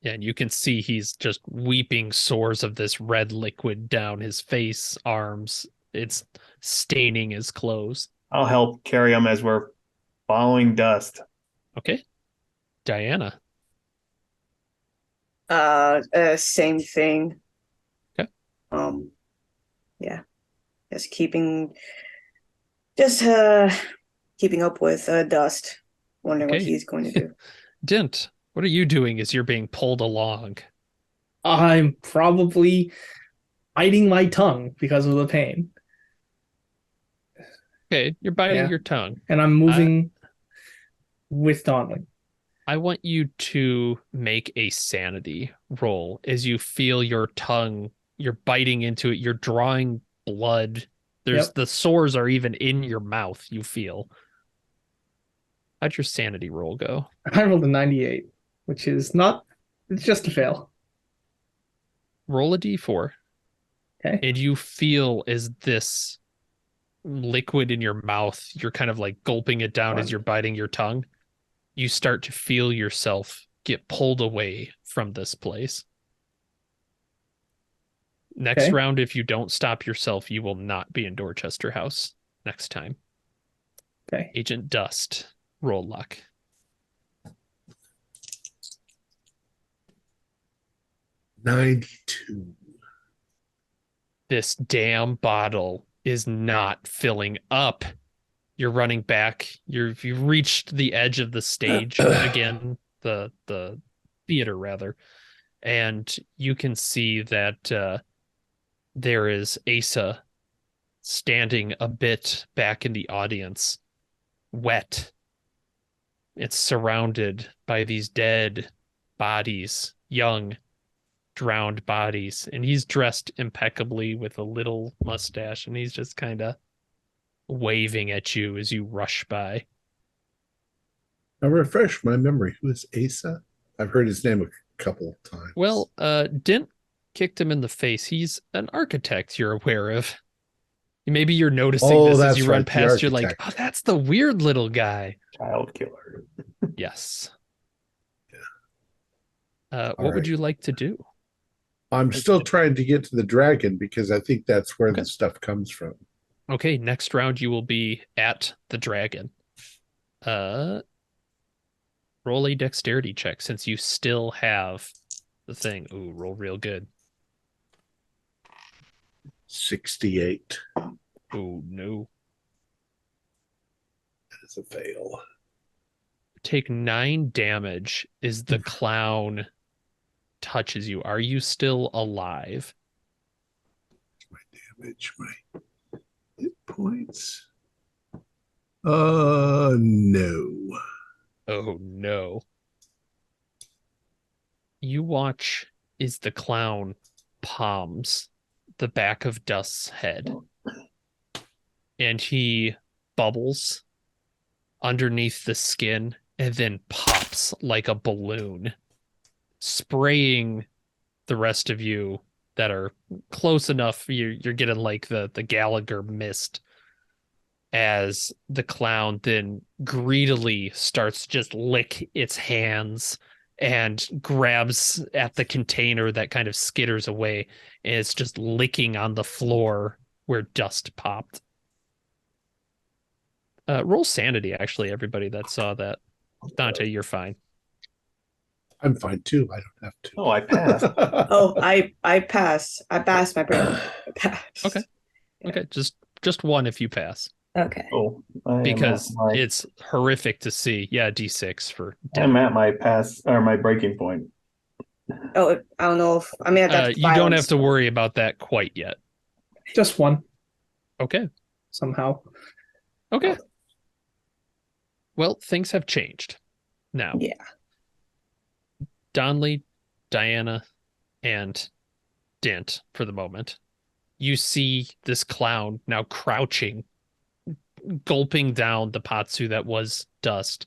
Yeah, and you can see he's just weeping sores of this red liquid down his face, arms. It's staining his clothes. I'll help carry him as we're following dust. Okay. Diana. Same thing. Okay. Yeah. Just keeping up with Dust. Wondering what he's going to do. Dent, what are you doing as you're being pulled along? I'm probably biting my tongue because of the pain. Okay, you're biting your tongue. And I'm moving with Donley. I want you to make a sanity roll as you feel your tongue, you're biting into it, you're drawing blood. The sores are even in your mouth, you feel. How'd your sanity roll go? I rolled a 98, which is it's just a fail. Roll a d4. Okay. And you feel as this liquid in your mouth, you're kind of like gulping it down as you're biting your tongue. You start to feel yourself get pulled away from this place. Next round, if you don't stop yourself, you will not be in Dorchester House next time. Okay. Agent Dust, roll luck. 92. This damn bottle is not filling up. You're running back. You've reached the edge of the stage again, the theater rather, and you can see that there is Asa standing a bit back in the audience, wet. It's surrounded by these dead bodies, young, drowned bodies, and he's dressed impeccably with a little mustache, and he's just kind of waving at you as you rush by. Now refresh my memory. Who is Asa? I've heard his name a couple of times. Well, Dent kicked him in the face. He's an architect you're aware of. Maybe you're noticing this as you run past. You're like, oh, that's the weird little guy. Child killer. Yes. Yeah. What would you like to do? I'm still trying to get to the dragon because I think that's where the stuff comes from. Okay, next round you will be at the dragon. Roll a dexterity check since you still have the thing. Ooh, roll real good. 68. Oh, no. That is a fail. Take 9 damage as the clown touches you. Are you still alive? My damage, my hit points. No. Oh, no. You watch as the clown palms the back of Dust's head, and he bubbles underneath the skin and then pops like a balloon, spraying the rest of you that are close enough. You're getting like the Gallagher mist as the clown then greedily starts to just lick its hands and grabs at the container that kind of skitters away, and it's just licking on the floor where Dust popped. Roll sanity, actually, everybody that saw that. Dante, you're fine. I'm fine too. I don't have to. Oh, I passed. Oh, I passed. I passed my break. I passed. Okay. Okay, just one if you pass, Okay. Oh, I am because at it's horrific to see. Yeah, D6 for I'm death. at my pass or my breaking point. Oh, I don't know if I mean that's You don't have violence. to worry about that quite yet. Just one Okay. somehow. Okay. Well, things have changed now. Yeah. Donley, Diana, and Dent for the moment. You see this clown now crouching, gulping down the patsu that was dust.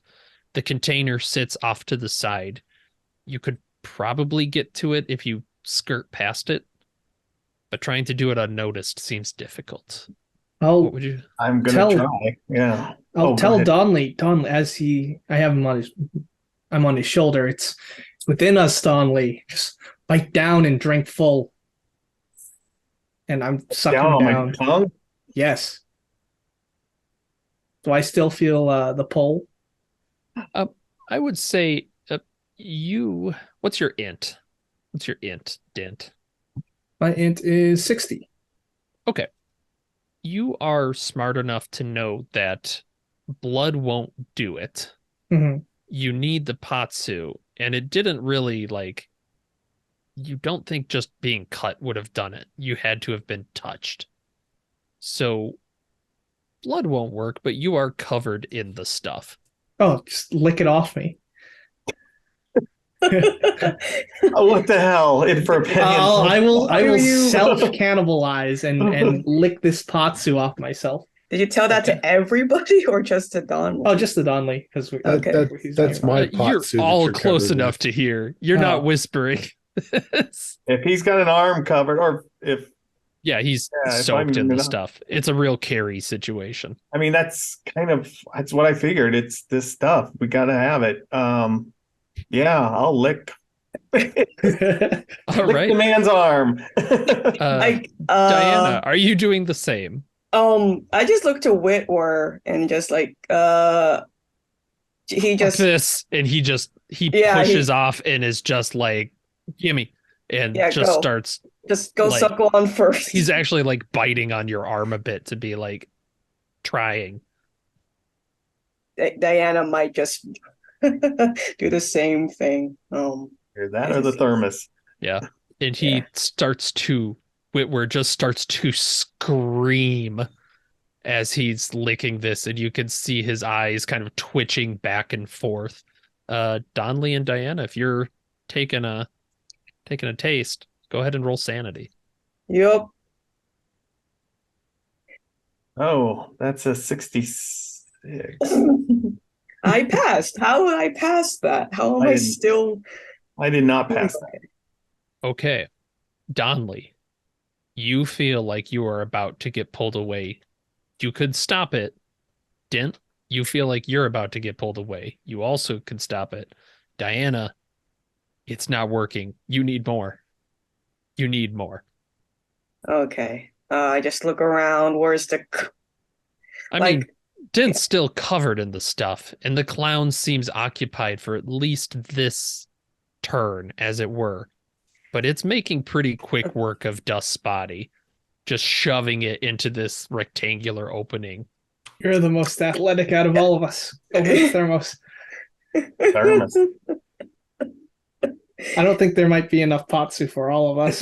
The container sits off to the side. You could probably get to it if you skirt past it, but trying to do it unnoticed seems difficult. What I'll would you? I'm gonna Tell- try. Yeah. I'll go tell ahead. Donley as I have him on his I'm on his shoulder. It's within us, Donley. Just bite down and drink full. And I'm sucking Down on down. my tongue. Yes. Do I still feel the pull? I would say you. What's your int? What's your int, Dent? My int is 60. Okay. You are smart enough to know that blood won't do it. Mm-hmm. You need the patsu, and it didn't really like. You don't think just being cut would have done it. You had to have been touched. So blood won't work, but you are covered in the stuff. Oh, just lick it off me. Oh, what the hell? In for opinion. I will you- self cannibalize and lick this patsu off myself. Did you tell that Okay. to everybody or just to Don? Oh, just the Donley because Okay. That's my You're patsu that all you're close covered enough with. to hear. You're Oh. not whispering. If he's got an arm covered, or if Yeah, he's Yeah, if soaked I'm in the not- stuff. It's a real carry situation. I mean, that's what I figured. It's this stuff. We gotta have it. Yeah, I'll lick. All Lick right. the man's arm. Diana, are you doing the same? I just looked to Whitwer and just like he just This, and he Yeah, pushes off and is just like, gimme, and Yeah, just go. starts. go like, suckle on first. He's actually like biting on your arm a bit to be like trying. Diana might just do the same thing. Either that or the thermos. Yeah. And he Whitwer just starts to scream as he's licking this, and you can see his eyes kind of twitching back and forth. Donley and Diana, if you're taking a taste, go ahead and roll sanity. Yup. Oh, that's a 66. I passed. How would I pass that? How am I I didn't- still? I did not pass that. Okay. Donley, you feel like you are about to get pulled away. You could stop it. Dent, you feel like you're about to get pulled away. You also could stop it. Diana, it's not working. You need more. You need more. Okay. I just look around. Where's the? I Like- mean, Dent's still covered in the stuff, and the clown seems occupied for at least this turn, as it were. But it's making pretty quick work of Dust's body, just shoving it into this rectangular opening. You're the most athletic out of all of us. Go with Thermos. Thermos. I don't think there might be enough patsu for all of us.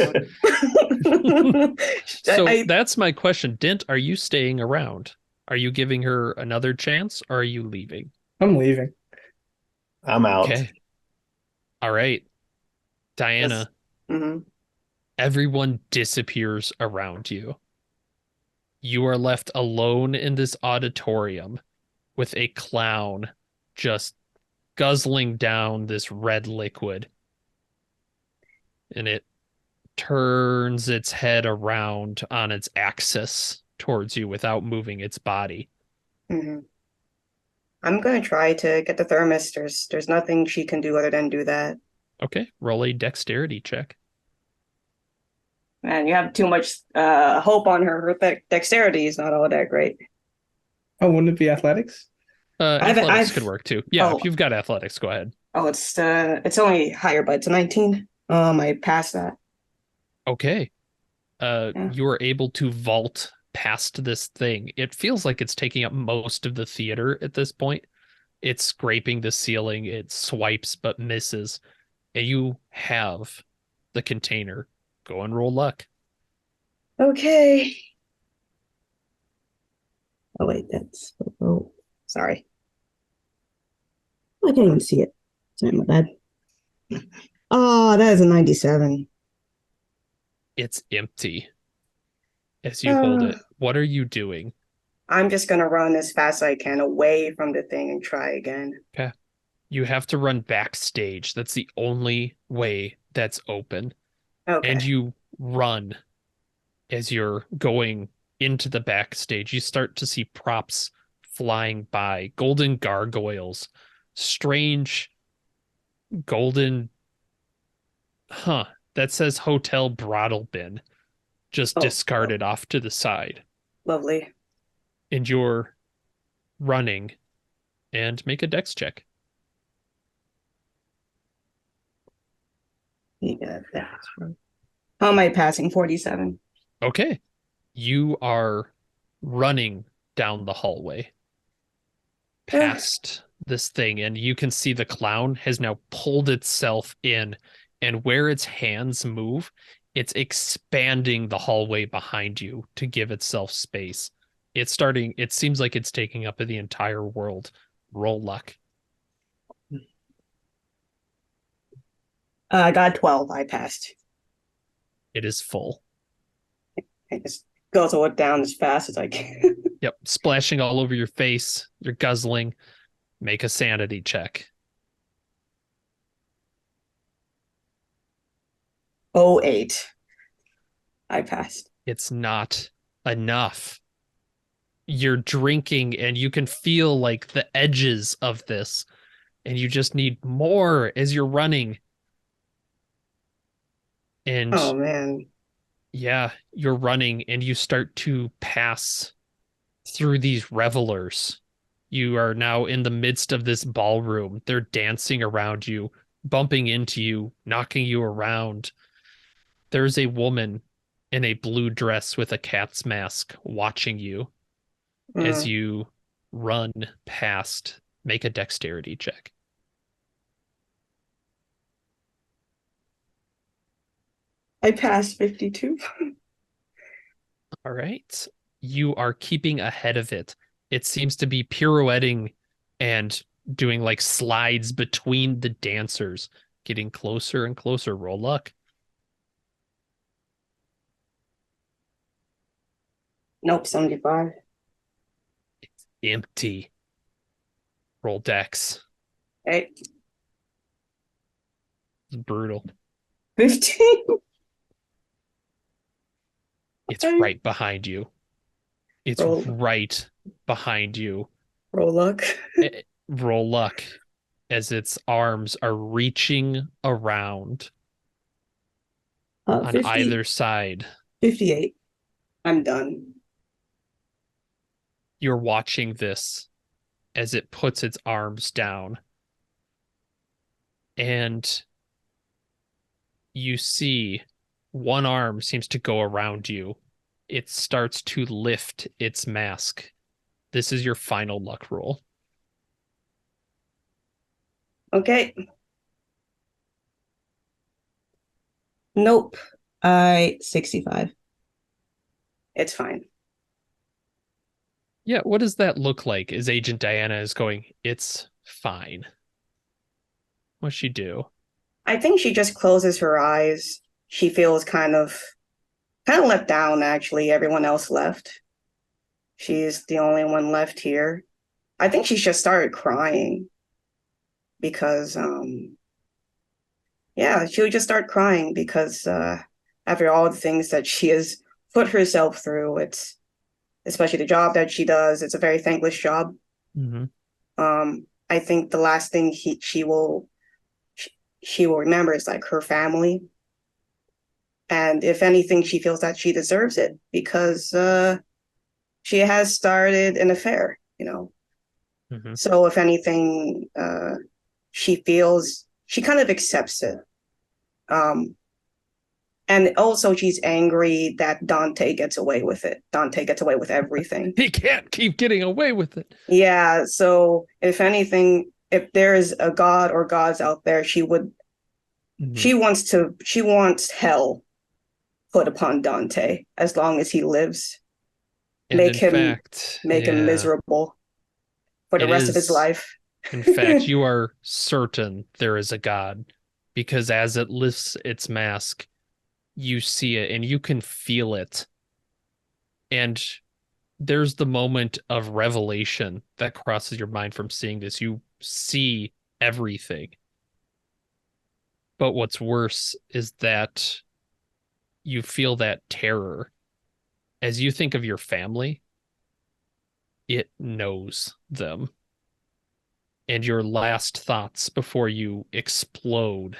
So I- that's my question. Dent, are you staying around? Are you giving her another chance, or are you leaving? I'm leaving. I'm out. Okay. All right. Diana, Mhm. everyone disappears around you. You are left alone in this auditorium with a clown just guzzling down this red liquid. And it turns its head around on its axis towards you without moving its body. Mhm. I'm gonna try to get the thermos. There's nothing she can do other than do that. Okay, roll a dexterity check. Man, you have too much hope on her. Her dexterity is not all that great. Oh, wouldn't it be athletics? Athletics could work too. Yeah, Oh. if you've got athletics, go ahead. Oh, it's only higher, but it's a 19. I passed that. Okay. Yeah. You are able to vault past this thing. It feels like it's taking up most of the theater at this point. It's scraping the ceiling, it swipes but misses, and you have the container. Go and roll luck. Okay. Oh wait, sorry. I can't even see it. Sorry, my bad. Oh, that is a 97. It's empty as you hold it. What are you doing? I'm just gonna run as fast as I can away from the thing and try again. Okay. You have to run backstage. That's the only way that's open. Okay. And you run as you're going into the backstage. You start to see props flying by, golden gargoyles, strange golden, that says Hotel Brothel Bin, just discarded off to the side. Lovely. And you're running, and make a dex check. Yeah, how am I passing? 47. Okay. You are running down the hallway past this thing, and you can see the clown has now pulled itself in, and where its hands move, it's expanding the hallway behind you to give itself space. It seems like it's taking up the entire world. Roll luck. I got 12. I passed. It is full. I just guzzle it down as fast as I can. Yep, splashing all over your face. You're guzzling. Make a sanity check. 08. I passed. It's not enough. You're drinking and you can feel like the edges of this, and you just need more as you're running. And oh man. Yeah, you're running and you start to pass through these revelers. You are now in the midst of this ballroom. They're dancing around you, bumping into you, knocking you around. There's a woman in a blue dress with a cat's mask watching you as you run past. Make a dexterity check. I passed 52. All right. You are keeping ahead of it. It seems to be pirouetting and doing like slides between the dancers, getting closer and closer. Roll luck. Nope, 75. It's empty. Roll dex. Hey. It's brutal. 15. It's right behind you. It's right behind you. Roll luck. Roll luck as its arms are reaching around on 50, either side. 58. I'm done. You're watching this as it puts its arms down. And you see one arm seems to go around you. It starts to lift its mask. This is your final luck roll. Okay. Nope. 65. It's fine. Yeah, what does that look like as Agent Diana is going, it's fine? What's she do? I think she just closes her eyes. She feels kind of let down, actually. Everyone else left. She's the only one left here. I think she just started crying because, she would just start crying because after all the things that she has put herself through, it's especially the job that she does. It's a very thankless job. Mm-hmm. I think the last thing she will remember is like her family. And if anything, she feels that she deserves it because she has started an affair you know. Mhm. So if anything, she kind of accepts it. And also she's angry that Dante gets away with it. Dante gets away with everything. He can't keep getting away with it. Yeah, so if anything, if there is a god or gods out there, Mhm. she wants hell put upon Dante as long as he lives. And Make in him fact, make him yeah, miserable for the it rest of his is. life. In fact, you are certain there is a God because as it lifts its mask, you see it and you can feel it. And there's the moment of revelation that crosses your mind from seeing this. You see everything. But what's worse is that you feel that terror. As you think of your family, it knows them. And your last thoughts before you explode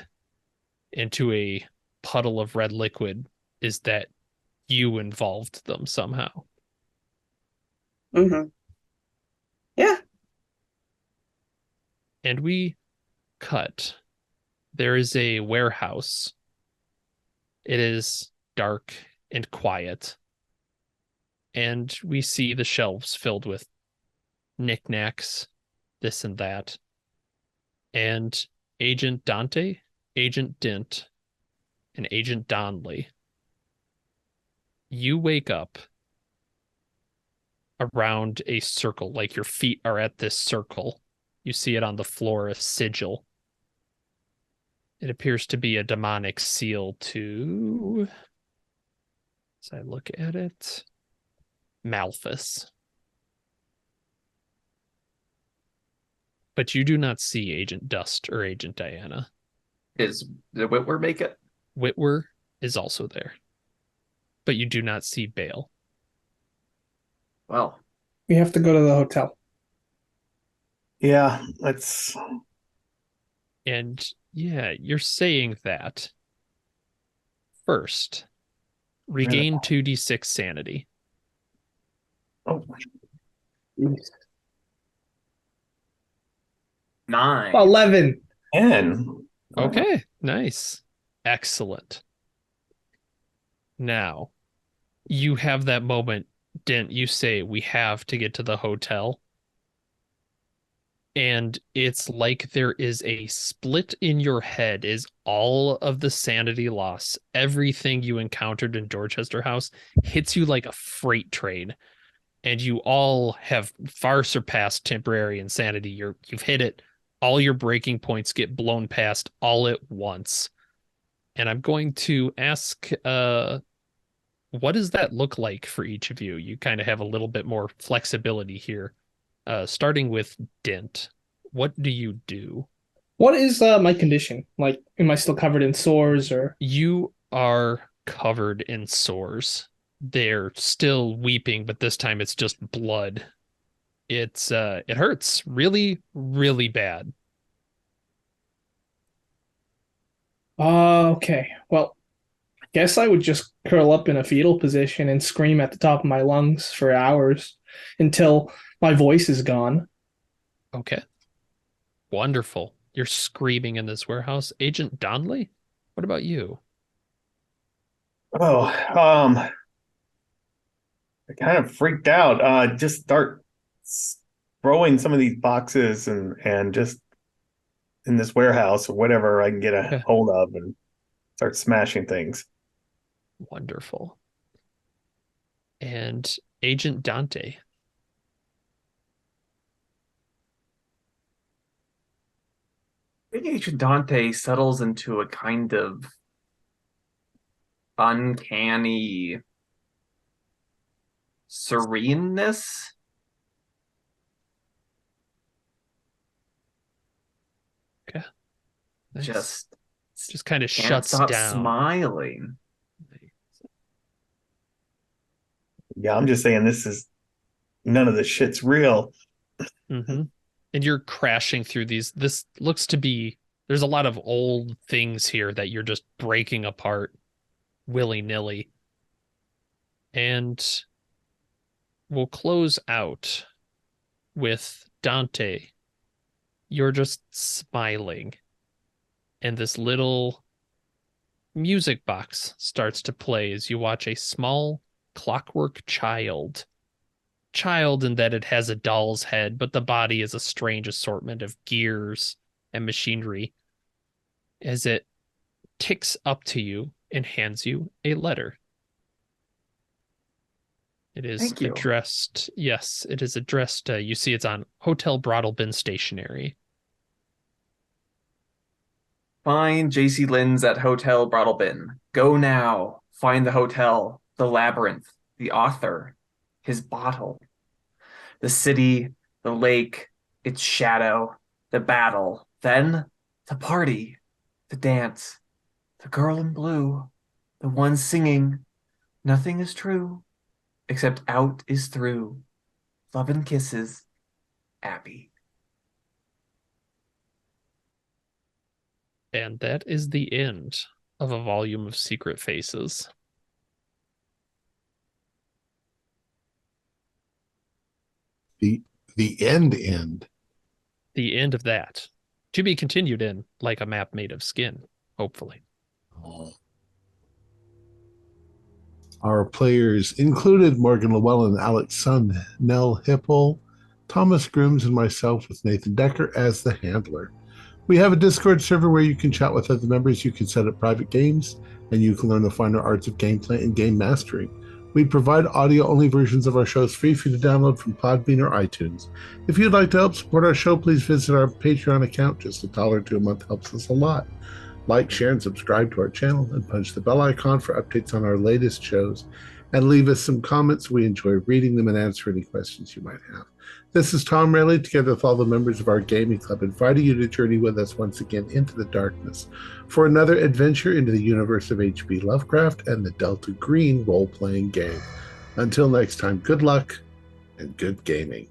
into a puddle of red liquid is that you involved them somehow. Mm-hmm. Yeah. And we cut. There is a warehouse. It is dark and quiet. And we see the shelves filled with knickknacks, this and that. And Agent Dante, Agent Dint, and Agent Donley, you wake up around a circle, like your feet are at this circle. You see it on the floor, a sigil. It appears to be a demonic seal to, as I look at it, Malthus. But you do not see Agent Dust or Agent Diana. Is the Whitwer make it? Whitwer is also there. But you do not see Bale. Well, We have to go to the hotel. Yeah, let's. And yeah, you're saying that. First, regain 2d6 sanity. Oh, 9. 11. 10. Okay, nice. Excellent. Now, you have that moment, Dent, you say we have to get to the hotel. And it's like there is a split in your head is all of the sanity loss. Everything you encountered in Dorchester House hits you like a freight train. And you all have far surpassed temporary insanity. You've hit it. All your breaking points get blown past all at once. And I'm going to ask what does that look like for each of you? You kind of have a little bit more flexibility here. Starting with Dent, what do you do? What is my condition? Like, am I still covered in sores or? You are covered in sores. They're still weeping, but this time it's just blood. It hurts really, really bad. Okay. Well, I guess I would just curl up in a fetal position and scream at the top of my lungs for hours until my voice is gone. Okay. Wonderful. You're screaming in this warehouse. Agent Donley, what about you? Oh, I kind of freaked out. Just start throwing some of these boxes and just in this warehouse or whatever I can get a Okay. hold of and start smashing things. Wonderful. And Agent Dante. I think Agent Dante settles into a kind of uncanny sereneness. Okay. Nice. Just kind of can't shuts stop down. smiling. Yeah, I'm just saying this is none of this shit's real. Mm-hmm. And you're crashing through these. This looks to be, there's a lot of old things here that you're just breaking apart willy-nilly. And we'll close out with Dante, you're just smiling, and this little music box starts to play as you watch a small clockwork child in that it has a doll's head, but the body is a strange assortment of gears and machinery, as it ticks up to you and hands you a letter. It is Thank you. addressed. Yes, it is addressed. You see it's on Hotel Broadalbin stationery. Find JC Lynn's at Hotel Broadalbin. Go now. Find the hotel, the labyrinth, the author, his bottle, the city, the lake, its shadow, the battle, then the party, the dance, the girl in blue, the one singing, nothing is true, except out is through, love and kisses, Abby. And that is the end of a volume of Secret Faces. The end. The end of that. To be continued in Like a Map Made of Skin, hopefully. Our players included Morgan Llewellyn, Alex Sun, Nell Hipple, Thomas Grooms, and myself with Nathan Decker as the handler. We have a Discord server where you can chat with other members, you can set up private games, and you can learn the finer arts of gameplay and game mastering. We provide audio-only versions of our shows free for you to download from Podbean or iTunes. If you'd like to help support our show, please visit our Patreon account. Just $1 or $2 a month helps us a lot. Like, share, and subscribe to our channel, and punch the bell icon for updates on our latest shows. And leave us some comments. We enjoy reading them and answer any questions you might have. This is Thom Raley, together with all the members of our gaming club, inviting you to journey with us once again into the darkness for another adventure into the universe of H.P. Lovecraft and the Delta Green role-playing game. Until next time, good luck and good gaming.